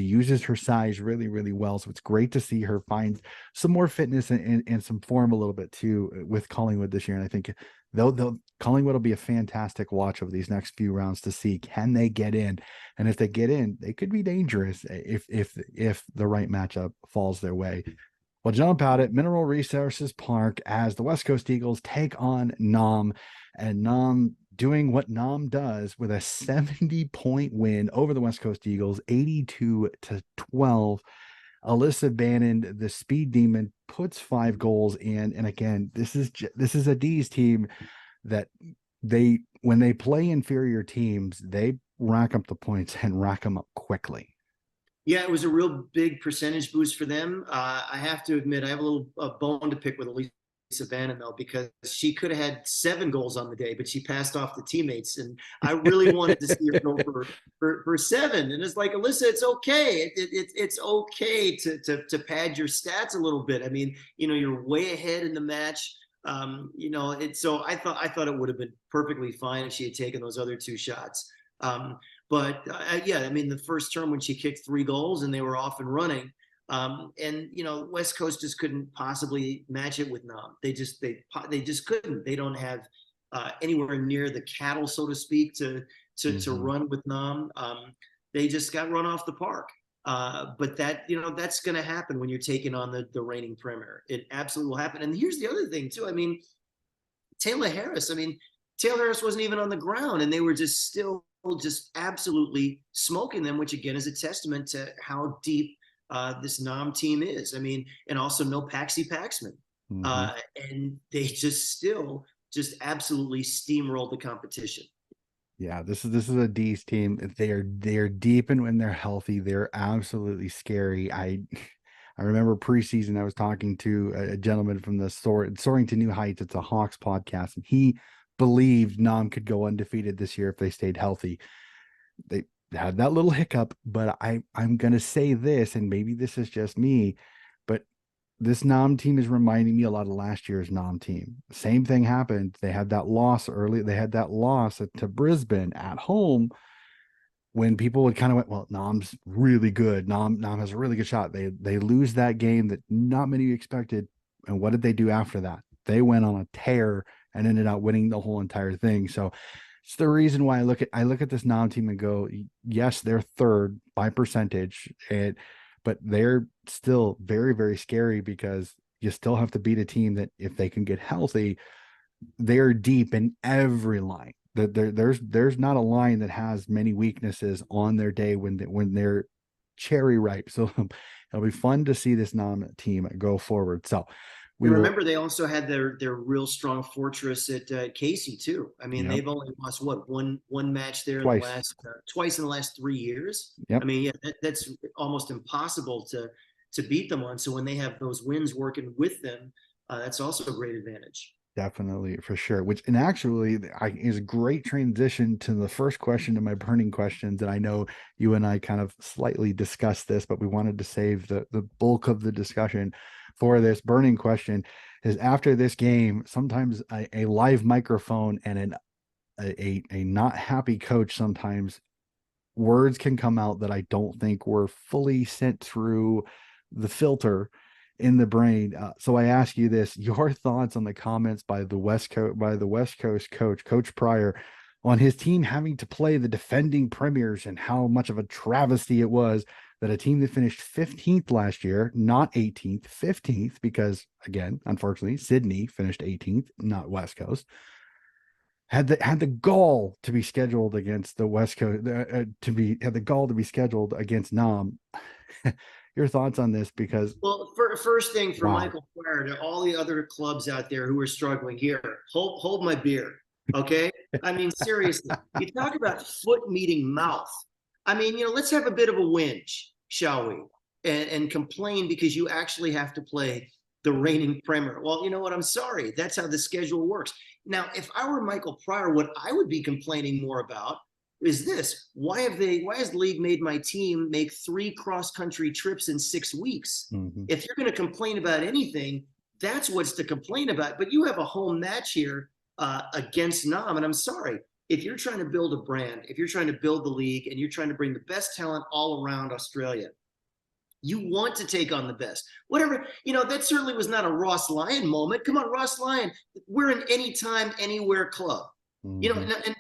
S4: uses her size really, really well. So it's great to see her find some more fitness and some form a little bit too with Collingwood this year. And I think Collingwood will be a fantastic watch over these next few rounds to see, can they get in? And if they get in, they could be dangerous if the right matchup falls their way. We'll jump out at Mineral Resources Park as the West Coast Eagles take on Nam, and Nam doing what Nam does with a 70-point win over the West Coast Eagles, 82-12. Alyssa Bannon, the speed demon, puts 5 goals in. And again, this is a D's team that when they play inferior teams, they rack up the points and rack them up quickly.
S5: Yeah, it was a real big percentage boost for them. I have to admit, I have a little bone to pick with Elisa Bannon, though, because she could have had 7 goals on the day, but she passed off the teammates. And I really wanted to see her go for 7. And it's like, Alyssa, it's okay. It's okay to pad your stats a little bit. I mean, you're way ahead in the match. So I thought it would have been perfectly fine if she had taken those other 2 shots. But the first term when she kicked 3 goals and they were off and running, West Coast just couldn't possibly match it with Nam. They just couldn't. They don't have anywhere near the cattle, so to speak, to run with Nam. They just got run off the park. But that's going to happen when you're taking on the reigning premier. It absolutely will happen. And here's the other thing too. I mean, Taylor Harris wasn't even on the ground, and they were just still just absolutely smoking them, which again is a testament to how deep this Nam team is. I mean, and also no Paxi Paxman. And they just absolutely steamrolled the competition.
S4: Yeah, this is a D's team. They're deep, and when they're healthy, they're absolutely scary. I remember preseason, I was talking to a gentleman from the Soaring to New Heights. It's a Hawks podcast, and he believed Nam could go undefeated this year if they stayed healthy. They had that little hiccup, but I'm going to say this, and maybe this is just me, but this Nam team is reminding me a lot of last year's Nam team. Same thing happened. They had that loss early. They had that loss to Brisbane at home when people would kind of went, well, Nam's really good. Nam has a really good shot. They lose that game that not many expected. And what did they do after that? They went on a tear and ended up winning the whole entire thing. So it's the reason why I look at this Nam team and go, yes, they're third by percentage, but they're still very, very scary because you still have to beat a team that, if they can get healthy, they're deep in every line. There's not a line that has many weaknesses on their day when they're cherry ripe. So it'll be fun to see this Nam team go forward. So
S5: remember, they also had their real strong fortress at Casey too. I mean, they've only lost one match there twice in the last 3 years.
S4: Yep.
S5: I mean, that's almost impossible to beat them on. So when they have those wins working with them, that's also a great advantage.
S4: Definitely, for sure. And actually is a great transition to the first question to my burning questions. And I know you and I kind of slightly discussed this, but we wanted to save the bulk of the discussion for this burning question. Is after this game, sometimes a live microphone and a not happy coach, sometimes words can come out that I don't think were fully sent through the filter in the brain. So I ask you this: your thoughts on the comments by the West Coast Coach Pryor, on his team having to play the defending premiers, and how much of a travesty it was that a team that finished 15th last year, not 18th, 15th, because again, unfortunately, Sydney finished 18th, not West Coast, had the gall to be scheduled against the West Coast, had the gall to be scheduled against Nam. Your thoughts on this? Because,
S5: well, first thing for Michael Pryor, to all the other clubs out there who are struggling here, hold my beer, okay? I mean, seriously, you talk about foot meeting mouth. I mean, let's have a bit of a whinge, shall we? And complain because you actually have to play the reigning premier. Well, you know what? I'm sorry. That's how the schedule works. Now, if I were Michael Pryor, what I would be complaining more about is this: why has the league made my team make 3 cross-country trips in 6 weeks?
S4: Mm-hmm.
S5: If you're going to complain about anything, That's what's to complain about. But you have a home match here against Nam, and I'm sorry. If you're trying to build a brand, if you're trying to build the league, and you're trying to bring the best talent all around Australia, you want to take on the best. Whatever, that certainly was not a Ross Lyon moment. Come on, Ross Lyon, we're an anytime, anywhere club. And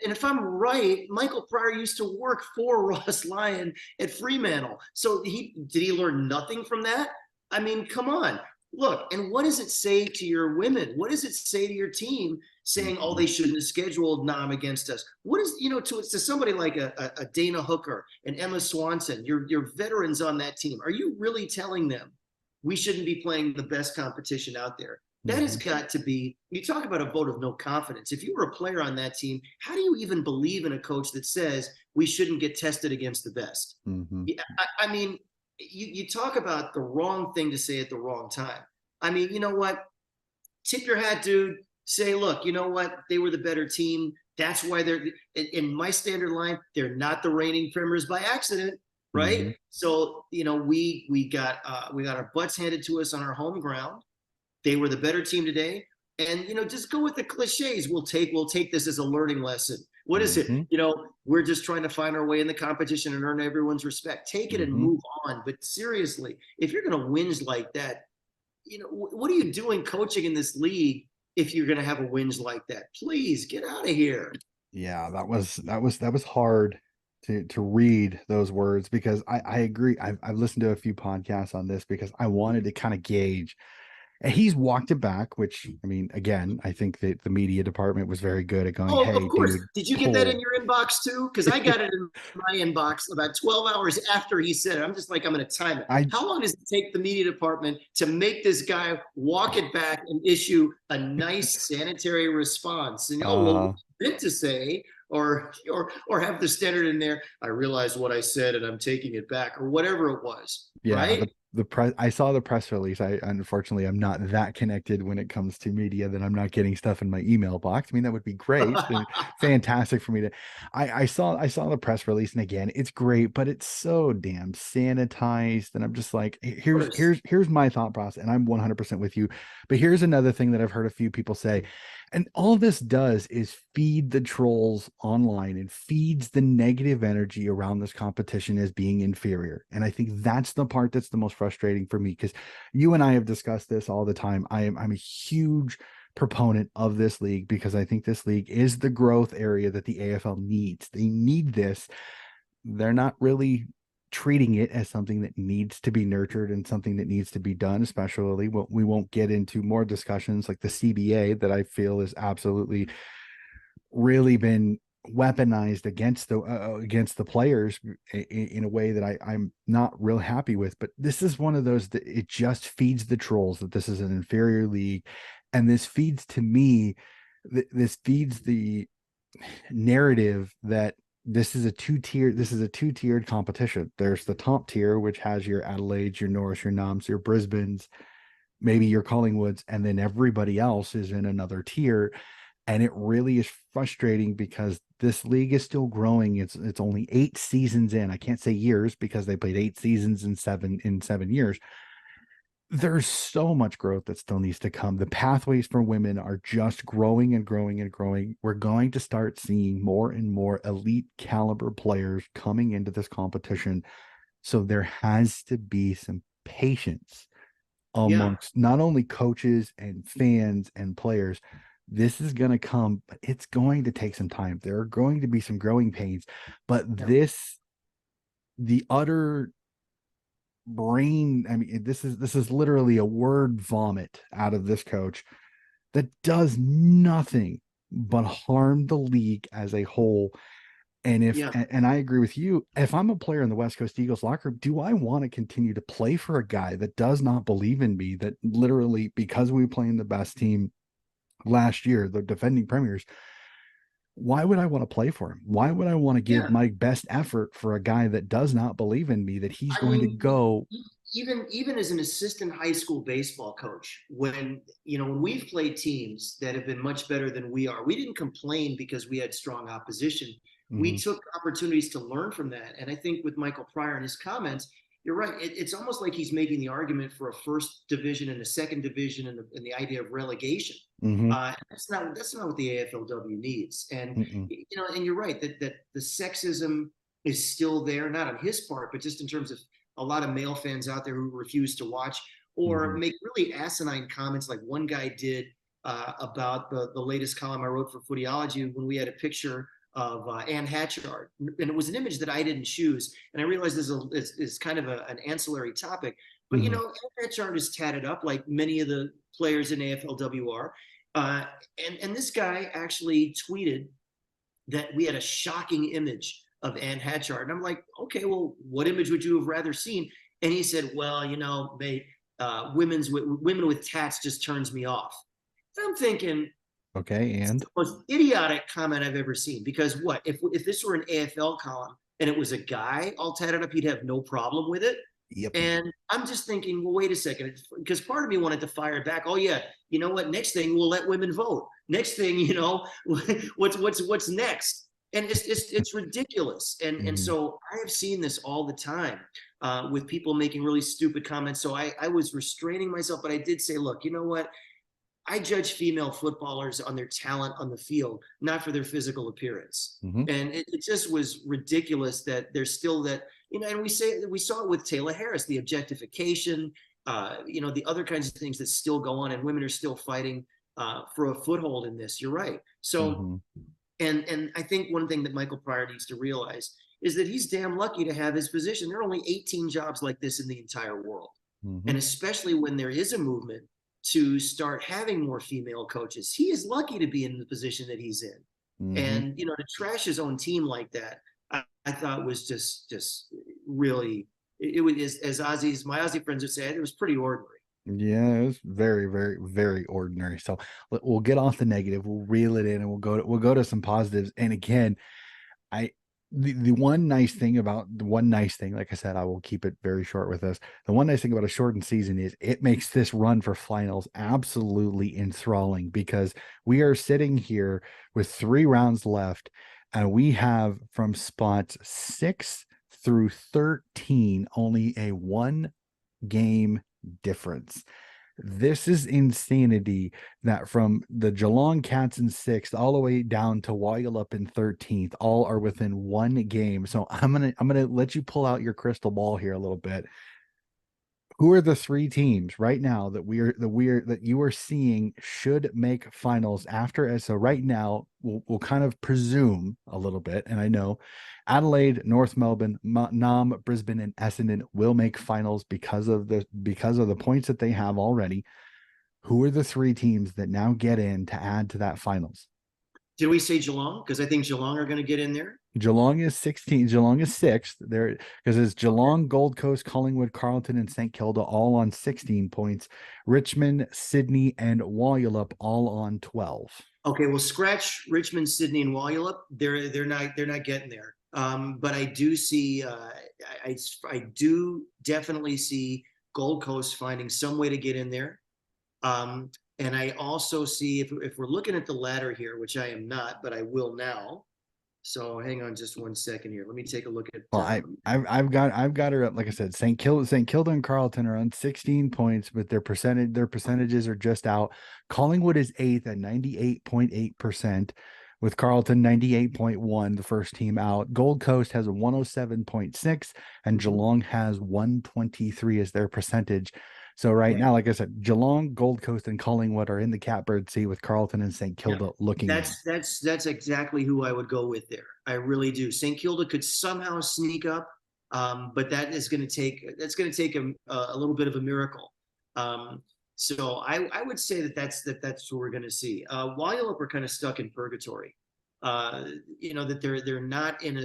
S5: if I'm right, Michael Pryor used to work for Ross Lyon at Fremantle. So did he learn nothing from that? I mean, come on. Look, and what does it say to your women? What does it say to your team saying, oh, they shouldn't have scheduled Nam against us? What is, to somebody like a Dana Hooker and Emma Swanson, your veterans on that team, are you really telling them we shouldn't be playing the best competition out there? That has got to be, you talk about a vote of no confidence. If you were a player on that team, how do you even believe in a coach that says we shouldn't get tested against the best? I mean, you talk about the wrong thing to say at the wrong time. I mean, you know what? Tip your hat, dude. Say, look, you know what? They were the better team. That's why they're in my standard line. They're not the reigning premiers by accident, right? So, we got our butts handed to us on our home ground. They were the better team today. And, just go with the cliches. We'll take this as a learning lesson. What is it? We're just trying to find our way in the competition and earn everyone's respect. Take it and move on. But seriously, if you're going to whinge like that, what are you doing coaching in this league if you're going to have a whinge like that? Please get out of here.
S4: Yeah, that was hard to read those words, because I agree. I've listened to a few podcasts on this because I wanted to kind of gauge. And he's walked it back, which, I mean, again, I think that the media department was very good at going,
S5: oh,
S4: hey,
S5: of course.
S4: dude,
S5: Did you get that in your inbox too? Because I got it in my inbox about 12 hours after he said it. I'm just like, I'm going to time it. How long does it take the media department to make this guy walk it back and issue a nice sanitary response? And what meant to say, or have the standard in there, I realized what I said and I'm taking it back, or whatever it was.
S4: Yeah,
S5: right?
S4: the press. I saw the press release. Unfortunately, I'm not that connected when it comes to media that I'm not getting stuff in my email box. I mean, that would be great, fantastic for me to. I saw the press release, and again, it's great, but it's so damn sanitized, and I'm just like, here's my thought process, and I'm 100% with you. But here's another thing that I've heard a few people say. And all this does is feed the trolls online and feeds the negative energy around this competition as being inferior. And I think that's the part that's the most frustrating for me, because you and I have discussed this all the time. I'm a huge proponent of this league because I think this league is the growth area that the AFL needs. They need this. They're not really treating it as something that needs to be nurtured and something that needs to be done, especially we won't get into more discussions like the CBA that I feel is absolutely really been weaponized against the players in a way that I'm not real happy with. But this is one of those that it just feeds the trolls that this is an inferior league, and this feeds to me, this feeds the narrative that this is a two-tiered competition. There's the top tier, which has your Adelaides, your Norris, your Noms, your Brisbanes, maybe your Collingwoods, and then everybody else is in another tier. And it really is frustrating because this league is still growing. It's only 8 seasons in. I can't say years because they played 8 seasons in 7 years. There's so much growth that still needs to come. The pathways for women are just growing and growing and growing. We're going to start seeing more and more elite caliber players coming into this competition. So there has to be some patience amongst not only coaches and fans and players. This is going to come, but it's going to take some time. There are going to be some growing pains, but the utter brain, I mean, this is literally a word vomit out of this coach that does nothing but harm the league as a whole. And and I agree with you, if I'm a player in the West Coast Eagles locker room, do I want to continue to play for a guy that does not believe in me, that literally, because we play in the best team last year, the defending premiers, why would I want to play for him? Why would I want to give my best effort for a guy that does not believe in me, that he's going to go?
S5: Even as an assistant high school baseball coach, when we've played teams that have been much better than we are, we didn't complain because we had strong opposition. We took opportunities to learn from that. And I think with Michael Pryor and his comments, you're right. It's almost like he's making the argument for a first division and a second division and the idea of relegation.
S4: Mm-hmm.
S5: That's not what the AFLW needs. And
S4: Mm-mm.
S5: and you're right that the sexism is still there, not on his part, but just in terms of a lot of male fans out there who refuse to watch or
S4: Mhm.
S5: make really asinine comments like one guy did about the latest column I wrote for Footyology when we had a picture of Ann Hatchard, and it was an image that I didn't choose. And I realized this is kind of an ancillary topic, but
S4: Mhm.
S5: Ann Hatchard is tatted up like many of the players in AFLW are, and this guy actually tweeted that we had a shocking image of Ann Hatchard, and I'm like, okay, well, what image would you have rather seen? And he said, well, mate, women with tats just turns me off. And I'm thinking,
S4: Okay,
S5: it's
S4: and
S5: the most idiotic comment I've ever seen. Because what if this were an AFL column and it was a guy all tatted up, he'd have no problem with it.
S4: yep.
S5: And I'm just thinking, well, wait a second, because part of me wanted to fire back. Oh yeah, you know what? Next thing we'll let women vote. Next thing, what's next? And it's ridiculous. And
S4: Mhm.
S5: so I have seen this all the time with people making really stupid comments. So I was restraining myself, but I did say, look, you know what? I judge female footballers on their talent on the field, not for their physical appearance.
S4: Mhm.
S5: And it just was ridiculous that there's still that, and we saw it with Taylor Harris, the objectification, the other kinds of things that still go on, and women are still fighting for a foothold in this. You're right. So,
S4: Mhm.
S5: and I think one thing that Michael Pryor needs to realize is that he's damn lucky to have his position. There are only 18 jobs like this in the entire world.
S4: Mhm.
S5: And especially when there is a movement to start having more female coaches, he is lucky to be in the position that he's in.
S4: Mhm.
S5: And to trash his own team like that, I thought was just really, it was, as my Aussie friends would say, it was pretty ordinary.
S4: Yeah, it's very, very, very ordinary. So we'll get off the negative, we'll reel it in, and we'll go to some positives. And again, I the one nice thing, like I said, I will keep it very short with this. The one nice thing about a shortened season is it makes this run for finals absolutely enthralling, because we are sitting here with 3 rounds left, and we have from spots 6 through 13 only a 1 game difference. This is insanity, that from the Geelong Cats in 6th all the way down to Wyalup in 13th, all are within 1 game. So I'm gonna let you pull out your crystal ball here a little bit. Who are the 3 teams right now that you are seeing should make finals after? So right now we'll kind of presume a little bit, and I know Adelaide, North Melbourne, Nam, Brisbane, and Essendon will make finals because of the points that they have already. Who are the 3 teams that now get in to add to that finals?
S5: Did we say Geelong? Because I think Geelong are going to get in there.
S4: Geelong is 16. Geelong is 6th. There, because it's Geelong, Gold Coast, Collingwood, Carlton, and St. Kilda all on 16 points. Richmond, Sydney, and Wyalup all on 12.
S5: Okay, well, scratch Richmond, Sydney, and Wyalup. They're not getting there. But I do see, I do definitely see Gold Coast finding some way to get in there. And I also see, if we're looking at the ladder here, which I am not, but I will now. So hang on just 1 second here. Let me take a look at.
S4: Well, I've got her up. Like I said, St. Kilda and Carlton are on 16 points, but their percentages are just out. Collingwood is 8th at 98.8%, with Carlton 98.1, the first team out. Gold Coast has a 107.6, and Geelong has 123 as their percentage. So right now, like I said, Geelong, Gold Coast, and Collingwood are in the catbird seat, with Carlton and St. Kilda looking in.
S5: That's exactly who I would go with there. I really do. St. Kilda could somehow sneak up, but that's going to take a little bit of a miracle. So I would say that's what we're going to see. Wyalup are kind of stuck in purgatory. That they're not in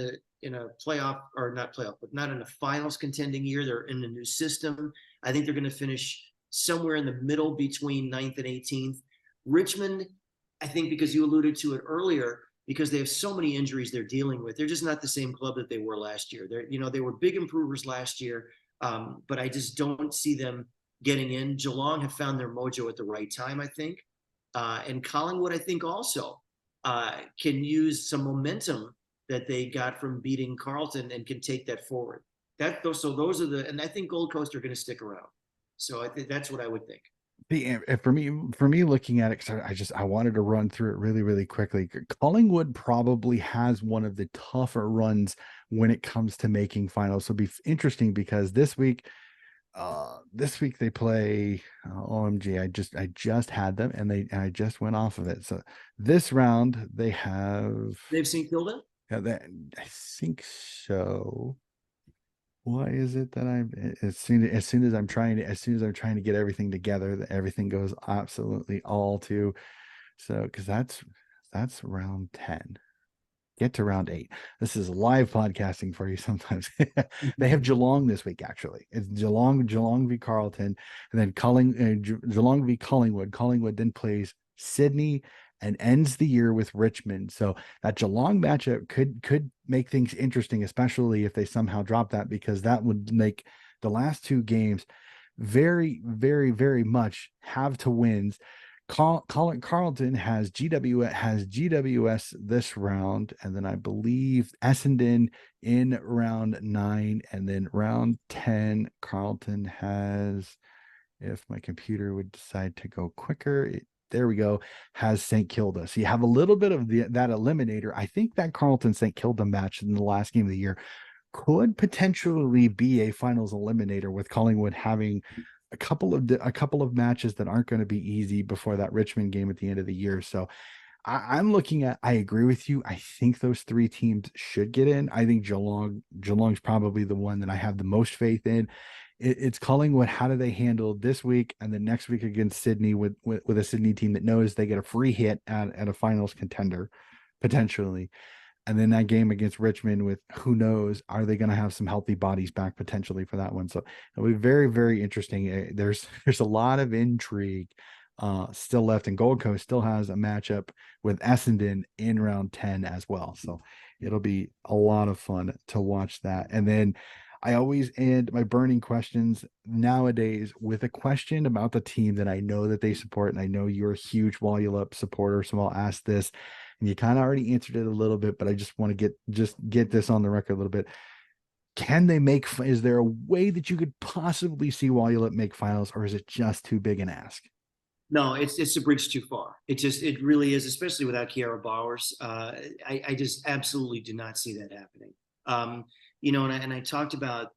S5: a playoff, or not playoff, but not in a finals contending year. They're in a new system. I think they're going to finish somewhere in the middle between 9th and 18th. Richmond, I think, because you alluded to it earlier, because they have so many injuries they're dealing with, they're just not the same club that they were last year. They were big improvers last year, but I just don't see them getting in. Geelong have found their mojo at the right time, I think. And Collingwood, I think, also can use some momentum that they got from beating Carlton and can take that forward. So those are and I think Gold Coast are going to stick around. So I think that's what I would think.
S4: For me looking at it, because I wanted to run through it really, really quickly. Collingwood probably has one of the tougher runs when it comes to making finals. So it'll be interesting because this week they play OMG. I just had them and I just went off of it. So this round they have
S5: They've seen Kilda.
S4: yeah, I think so. Why is it that I'm as soon as I'm trying to get everything together, that everything goes absolutely all to so because that's round 10. Get to round 8. This is live podcasting for you sometimes. They have Geelong this week, actually. It's Geelong v Carlton, and then Geelong v Collingwood. Collingwood then plays Sydney and ends the year with Richmond. So that Geelong matchup could make things interesting, especially if they somehow drop that, because that would make the last 2 games very, very, very much have to wins. Carlton has GWS this round, and then I believe Essendon in round 9, and then round 10 Carlton has, if my computer would decide to go quicker, there we go, has St. Kilda. So you have a little bit of that eliminator. I think that Carlton St. Kilda match in the last game of the year could potentially be a finals eliminator, with Collingwood having a couple of matches that aren't going to be easy before that Richmond game at the end of the year. So I'm looking at, I agree with you. I think those 3 teams should get in. I think Geelong's probably the one that I have the most faith in. It's Collingwood. How do they handle this week and the next week against Sydney with a Sydney team that knows they get a free hit at a finals contender potentially? And then that game against Richmond with who knows, are they going to have some healthy bodies back potentially for that one? So it'll be very, very interesting. There's a lot of intrigue still left, and Gold Coast still has a matchup with Essendon in round 10 as well. So it'll be a lot of fun to watch that. And then I always end my burning questions nowadays with a question about the team that I know that they support. And I know you're a huge Wallulup supporter, so I'll ask this. And you kind of already answered it a little bit, but I just want to get this on the record a little bit. Can they is there a way that you could possibly see Wallulup make finals, or is it just too big an ask?
S5: No, it's a bridge too far. It really is, especially without Kiara Bowers. I just absolutely do not see that happening. And I talked about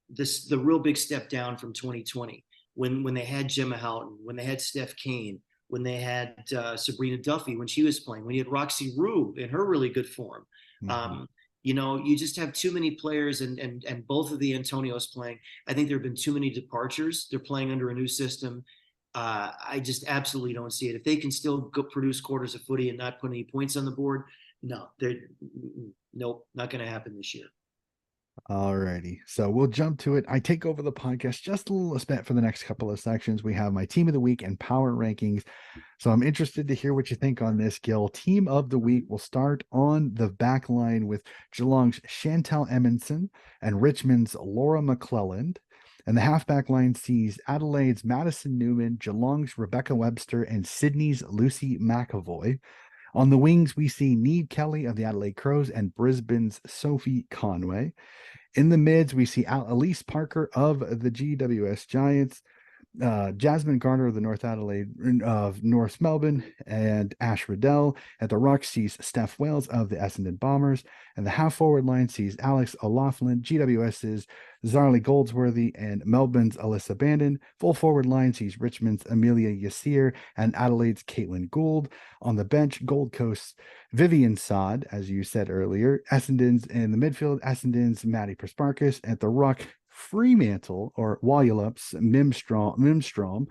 S5: the real big step down from 2020 when they had Gemma Houghton, when they had Steph Kane, when they had Sabrina Duffy when she was playing, when you had Roxy Rue in her really good form. Mm-hmm. You just have too many players, and both of the Antonios playing. I think there have been too many departures. They're playing under a new system. I just absolutely don't see it. If they can still produce quarters of footy and not put any points on the board, nope, not going to happen this year.
S4: Alrighty, so we'll jump to it. I take over the podcast just a little bit for the next couple of sections. We have my team of the week and power rankings. So I'm interested to hear what you think on this, Gil. Team of the week will start on the back line with Geelong's Chantal Emmenson and Richmond's Laura McClelland. And the halfback line sees Adelaide's Madison Newman, Geelong's Rebecca Webster, and Sydney's Lucy McAvoy. On the wings, we see Need Kelly of the Adelaide Crows and Brisbane's Sophie Conway. In the mids, we see Elise Parker of the GWS Giants, Jasmine Garner of the North Adelaide of North Melbourne, and Ash Riddell. At the ruck sees Steph Wales of the Essendon Bombers, and the half forward line sees Alex O'Loughlin, GWS's Zarly Goldsworthy, and Melbourne's Alyssa Bandon. Full forward line sees Richmond's Amelia Yassir and Adelaide's Caitlin Gould. On the bench, Gold Coast's Vivian Sod, as you said earlier. Essendon's in the midfield, Essendon's Maddie Prasparkas. At the ruck, Fremantle or Wallulup's Mimstrom.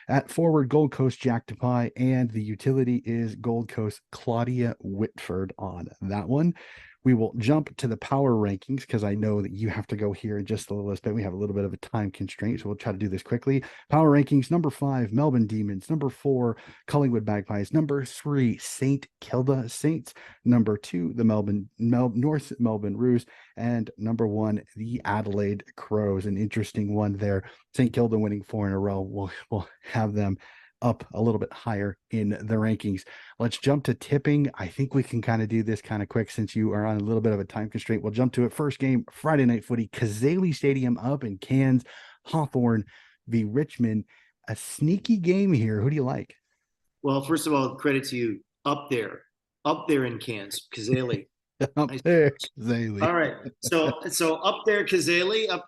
S4: At forward, Gold Coast Jack Dupai, and the utility is Gold Coast Claudia Whitford on that one. We will jump to the power rankings because I know that you have to go here in just a little bit. We have a little bit of a time constraint, so we'll try to do this quickly. Power rankings: number 5, Melbourne Demons; number 4, Collingwood Magpies; number 3, St. Kilda Saints; number 2, the North Melbourne Roos; and number 1, the Adelaide Crows. An interesting one there. St. Kilda winning 4 in a row. We'll have them up a little bit higher in the rankings. Let's jump to tipping. I think we can kind of do this kind of quick since you are on a little bit of a time constraint. We'll jump to it. First game, Friday Night Footy, Kazali Stadium up in Cairns, Hawthorn v. Richmond. A sneaky game here. Who do you like?
S5: Well, first of all, credit to you up there in Cairns, Kazali.
S4: Up there, Kazali.
S5: All right, so up there, Kazali, up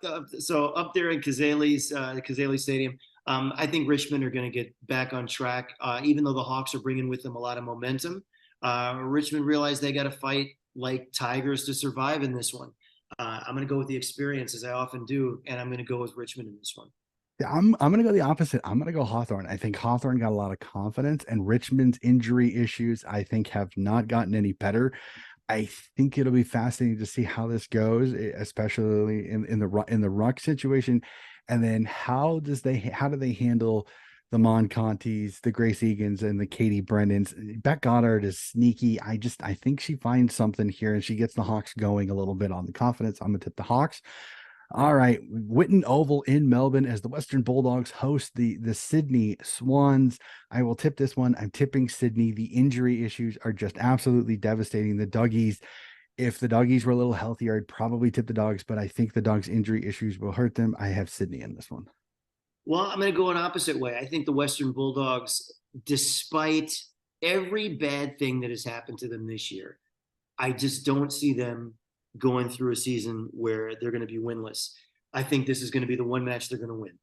S5: there in Kazali's Kazali Stadium. I think Richmond are going to get back on track, even though the Hawks are bringing with them a lot of momentum. Richmond realized they got to fight like tigers to survive in this one. I'm going to go with the experience, as I often do, and I'm going to go with Richmond in this one.
S4: Yeah, I'm going to go the opposite. I'm going to go Hawthorn. I think Hawthorn got a lot of confidence, and Richmond's injury issues, I think, have not gotten any better. I think it'll be fascinating to see how this goes, especially in the ruck situation. And then how do they handle the Mon Contis, the Grace Egan's, and the Katie Brennans? Beck Goddard is sneaky. I think she finds something here and she gets the Hawks going a little bit on the confidence. I'm gonna tip the Hawks. All right, Whitten Oval in Melbourne as the Western Bulldogs host the Sydney Swans. I will tip this one. I'm tipping Sydney. The injury issues are just absolutely devastating. The Doggies, if the Doggies were a little healthier, I'd probably tip the Dogs, but I think the Dogs' injury issues will hurt them. I have Sydney in this one.
S5: Well, I'm going to go an opposite way. I think the Western Bulldogs, despite every bad thing that has happened to them this year, I just don't see them going through a season where they're going to be winless. I think this is going to be the one match they're going to win.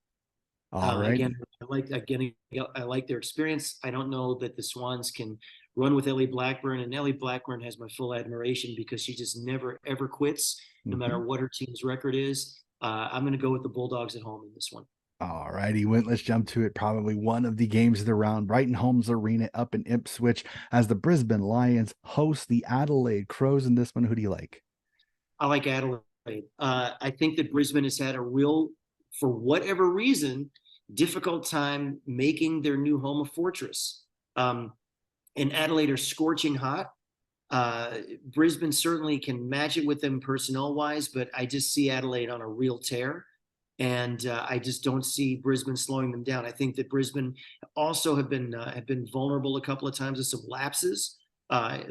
S4: All right.
S5: Again, I like their experience. I don't know that the Swans can run with Ellie Blackburn, and Ellie Blackburn has my full admiration because she just never ever quits, no matter what her team's record is. I'm going to go with the Bulldogs at home in this one.
S4: All righty, let's jump to it. Probably one of the games of the round. Brighton Homes Arena up in Ipswich as the Brisbane Lions host the Adelaide Crows in this one. Who do you like?
S5: I like Adelaide. I think that Brisbane has had a real, for whatever reason, difficult time making their new home a fortress. And Adelaide are scorching hot. Brisbane certainly can match it with them personnel-wise, but I just see Adelaide on a real tear. And I just don't see Brisbane slowing them down. I think that Brisbane also have been vulnerable a couple of times with some lapses.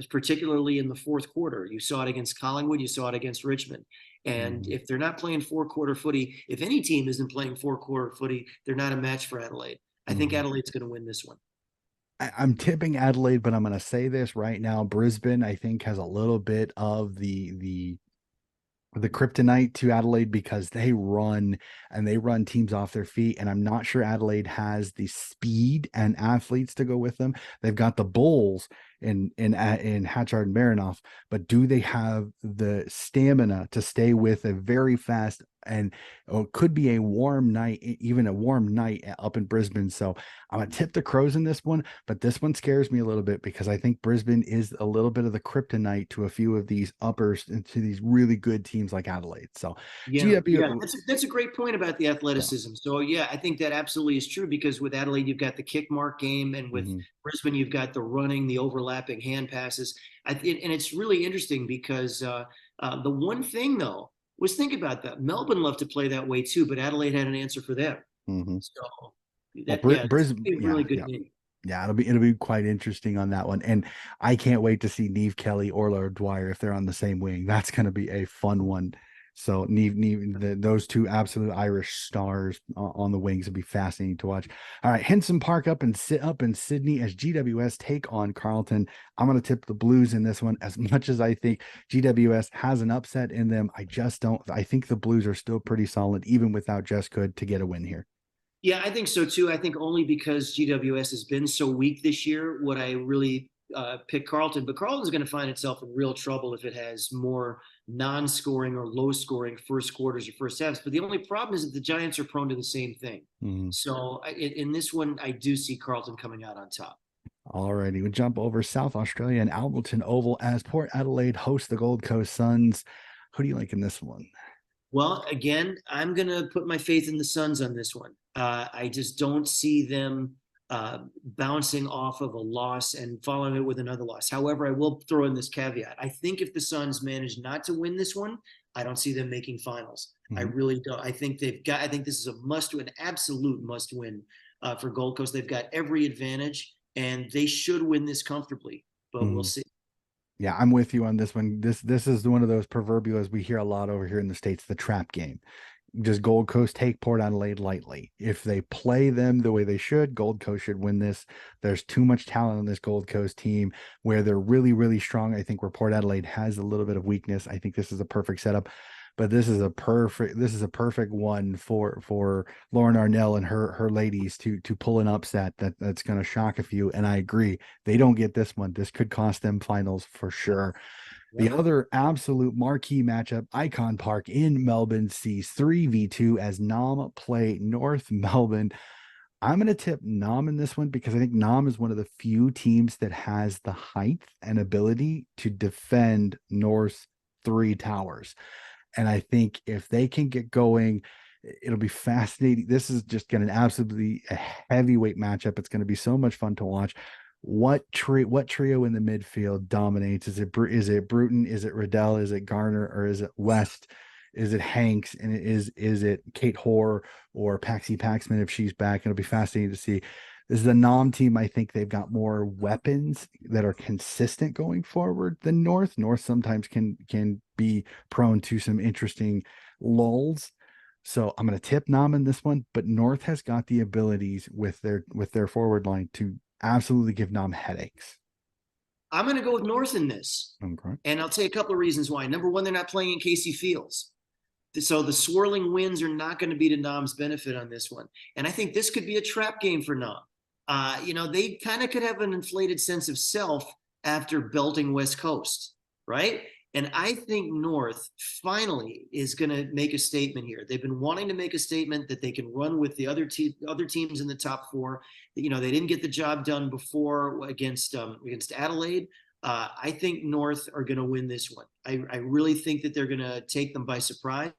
S5: Particularly in the fourth quarter. You saw it against Collingwood, you saw it against Richmond. And if they're not playing four-quarter footy, if any team isn't playing four-quarter footy, they're not a match for Adelaide. I think Adelaide's going to win this one.
S4: I'm tipping Adelaide, but I'm going to say this right now. Brisbane, I think, has a little bit of the kryptonite to Adelaide because they run teams off their feet. And I'm not sure Adelaide has the speed and athletes to go with them. They've got the Bulls in Hatchard and Marinoff, but do they have the stamina to stay with a very fast and it could be a warm night, even a warm night up in Brisbane. So I'm going to tip the Crows in this one, but this one scares me a little bit because I think Brisbane is a little bit of the kryptonite to a few of these uppers and to these really good teams like Adelaide. So
S5: that's a great point about the athleticism. Yeah. So yeah, I think that absolutely is true because with Adelaide, you've got the kick mark game and with Brisbane, you've got the running, the overlapping hand passes. And it's really interesting because the one thing though, was think about that. Melbourne loved to play that way too, but Adelaide had an answer for them. So Brisbane, really good game.
S4: Yeah, it'll be quite interesting on that one. And I can't wait to see Neve Kelly or Lord Dwyer if they're on the same wing. That's going to be a fun one. So those two absolute Irish stars on the wings will be fascinating to watch. All right, Henson Park up in Sydney as GWS take on Carlton. I'm going to tip the Blues in this one as much as I think GWS has an upset in them. I think the Blues are still pretty solid, even without Jess Good, to get a win here.
S5: Yeah, I think so too. I think only because GWS has been so weak this year would I really pick Carlton, but Carlton's going to find itself in real trouble if it has more non-scoring or low-scoring first quarters or first halves. But the only problem is that the Giants are prone to the same thing. So in this one, I do see Carlton coming out on top.
S4: All righty, we jump over South Australia and Alberton Oval as Port Adelaide hosts the Gold Coast Suns. Who do you like in this one?
S5: Well, again, I'm going to put my faith in the Suns on this one. I just don't see them bouncing off of a loss and following it with another loss. However, I will throw in this caveat. I think if the Suns manage not to win this one, I don't see them making finals. I really don't. I think this is a must-win, absolute must-win for Gold Coast. They've got every advantage, and they should win this comfortably, but we'll see.
S4: Yeah, I'm with you on this one. This is one of those proverbial, as we hear a lot over here in the States, the trap game. Does Gold Coast take Port Adelaide lightly? If they play them the way they should, Gold Coast should win this. There's too much talent on this Gold Coast team where they're really, really strong. I think where Port Adelaide has a little bit of weakness. I think this is a perfect setup. But this is a perfect one for Lauren Arnell and her ladies to pull an upset that's going to shock a few. And I agree, they don't get this one. This could cost them finals for sure. The other absolute marquee matchup, Icon Park in Melbourne, sees 3v2 as Nam play North Melbourne. I'm going to tip Nam in this one because I think Nam is one of the few teams that has the height and ability to defend North's 3 towers. And I think if they can get going, it'll be fascinating. This is just going to absolutely a heavyweight matchup. It's going to be so much fun to watch. What trio in the midfield dominates? Is it Bruton? Is it Riddell? Is it Garner? Or is it West? Is it Hanks? And is it Kate Hoare or Paxi Paxman if she's back? It'll be fascinating to see. This is the Nam team. I think they've got more weapons that are consistent going forward than North. North sometimes can be prone to some interesting lulls. So I'm going to tip Nam in this one, but North has got the abilities with their forward line to absolutely give Nam headaches.
S5: I'm going to go with North in this.
S4: Okay.
S5: And I'll tell you a couple of reasons why. Number one, they're not playing in Casey Fields. So the swirling winds are not going to be to Nam's benefit on this one. And I think this could be a trap game for Nam. They kind of could have an inflated sense of self after belting West Coast, right? And I think North finally is going to make a statement here. They've been wanting to make a statement that they can run with the other teams in the top 4. They didn't get the job done before against Adelaide. I think North are going to win this one. I really think that they're going to take them by surprise.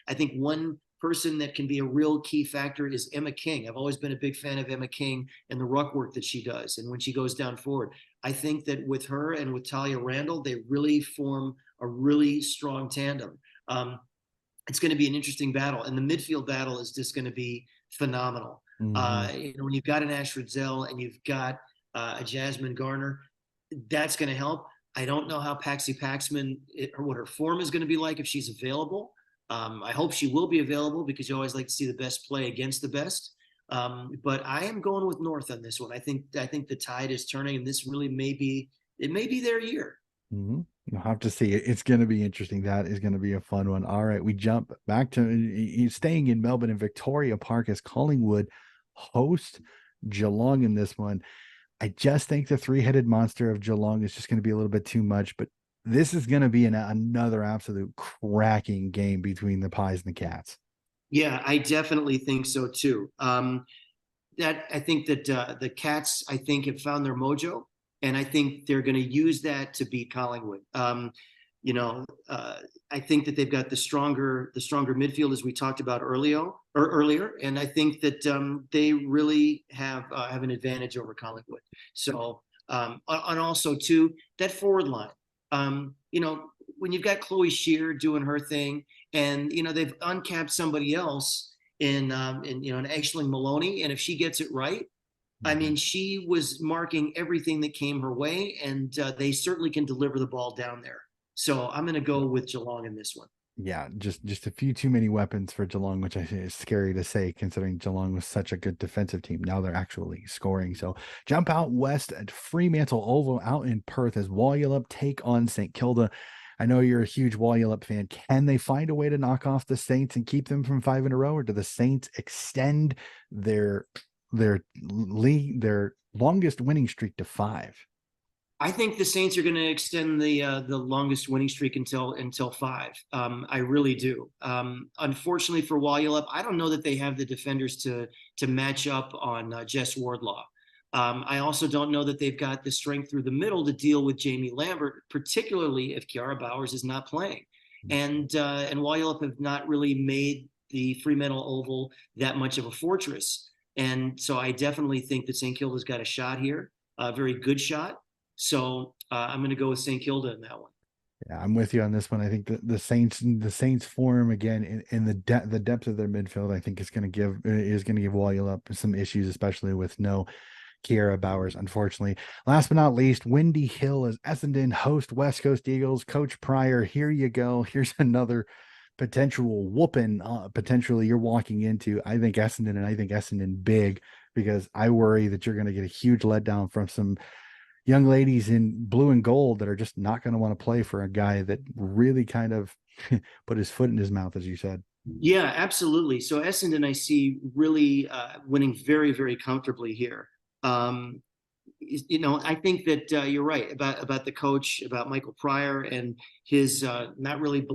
S5: I think one person that can be a real key factor is Emma King. I've always been a big fan of Emma King and the ruck work that she does. And when she goes down forward, I think that with her and with Talia Randall, they really form a really strong tandem. It's going to be an interesting battle. And the midfield battle is just going to be phenomenal. When you've got an Ash Ritzel and you've got a Jasmine Garner, that's going to help. I don't know how Paxi Paxman, what her form is going to be like if she's available. I hope she will be available because you always like to see the best play against the best. But I am going with North on this one. I think the tide is turning, and this really may be their year.
S4: You'll have to see. It's going to be interesting. That is going to be a fun one. All right, we jump back to staying in Melbourne and Victoria Park as Collingwood host Geelong in this one. I just think the 3-headed monster of Geelong is just going to be a little bit too much, but this is going to be another absolute cracking game between the Pies and the Cats.
S5: Yeah, I definitely think so too. I think that the Cats, I think, have found their mojo, and I think they're going to use that to beat Collingwood. I think that they've got the stronger midfield, as we talked about earlier, and I think that they really have an advantage over Collingwood. So, and also too, that forward line. When you've got Chloe Shear doing her thing, and they've uncapped somebody else in Aisling Maloney, and if she gets it right, I mean, she was marking everything that came her way, and they certainly can deliver the ball down there. So I'm going to go with Geelong in this one.
S4: Yeah, just a few too many weapons for Geelong, which I think is scary to say considering Geelong was such a good defensive team. Now they're actually scoring. So jump out west at Fremantle Oval out in Perth as Walyalup take on St. Kilda. I know you're a huge Walyalup fan. Can they find a way to knock off the Saints and keep them from 5 in a row, or do the Saints extend their longest winning streak to 5?
S5: I think the Saints are going to extend the longest winning streak until 5. I really do. Unfortunately for Walyalup, I don't know that they have the defenders to match up on Jess Wardlaw. I also don't know that they've got the strength through the middle to deal with Jamie Lambert, particularly if Kiara Bowers is not playing. And Walyalup have not really made the Fremantle Oval that much of a fortress. And so I definitely think that St. Kilda's got a shot here, a very good shot. So I'm going to go with St. Kilda in that one.
S4: Yeah, I'm with you on this one. I think the Saints form again in the depth of their midfield, I think is going to give Wallula some issues, especially with no Kiera Bowers, unfortunately. Last but not least, Windy Hill as Essendon host West Coast Eagles. Coach Pryor, here you go. Here's another potential whooping potentially you're walking into. I think Essendon big, because I worry that you're going to get a huge letdown from some young ladies in blue and gold that are just not going to want to play for a guy that really kind of put his foot in his mouth, as you said.
S5: Yeah, absolutely. So Essendon, I see really winning very, very comfortably here. I think that you're right about the coach, about Michael Pryor, and his not really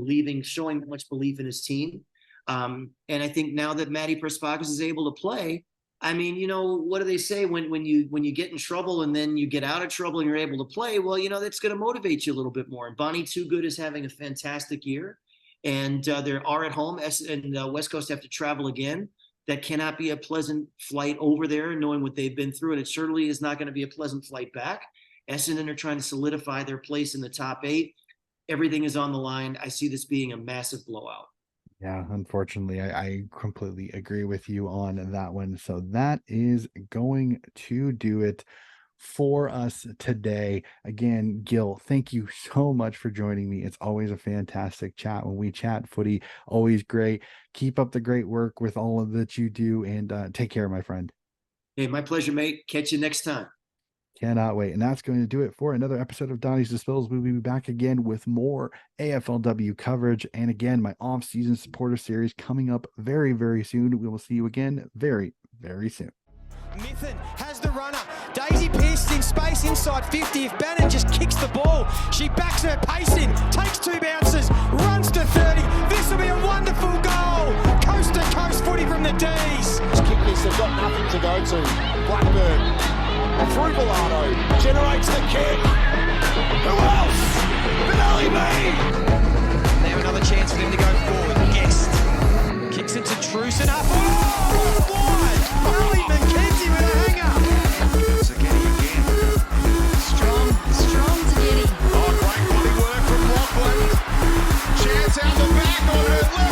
S5: showing that much belief in his team. And I think now that Maddie Prespakis is able to play, I mean, what do they say when you get in trouble and then you get out of trouble and you're able to play? Well, that's going to motivate you a little bit more. And Bonnie Too Good is having a fantastic year, and they are at home. And West Coast have to travel again. That cannot be a pleasant flight over there, knowing what they've been through, and it certainly is not going to be a pleasant flight back. Essendon are trying to solidify their place in the top 8. Everything is on the line. I see this being a massive blowout.
S4: Yeah, unfortunately, I completely agree with you on that one. So that is going to do it for us today. Again, Gil, thank you so much for joining me. It's always a fantastic chat when we chat footy. Always great. Keep up the great work with all of that you do, and take care, my friend.
S5: Hey, my pleasure, mate. Catch you next time.
S4: Cannot wait. And that's going to do it for another episode of Donnie's Disposals. We'll be back again with more AFLW coverage. And again, my off-season supporter series coming up very, very soon. We will see you again very, very soon.
S1: Mithen has the runner. Daisy Pearce in space inside 50. If Bannon just kicks the ball, she backs her pace in, takes 2 bounces, runs to 30. This will be a wonderful goal. Coast to coast footy from the D's.
S2: Kickers have got nothing to go to. Blackburn through Bilardo, generates the kick. Who else? Benelli
S1: They have another chance for them to go forward. Guest kicks it to Truson up. Oh, wide. Ali McKenzie with a hanger.
S3: Zageni again. Strong Zageni.
S2: Oh, great body work from Lachlan. Chance out the back on her left.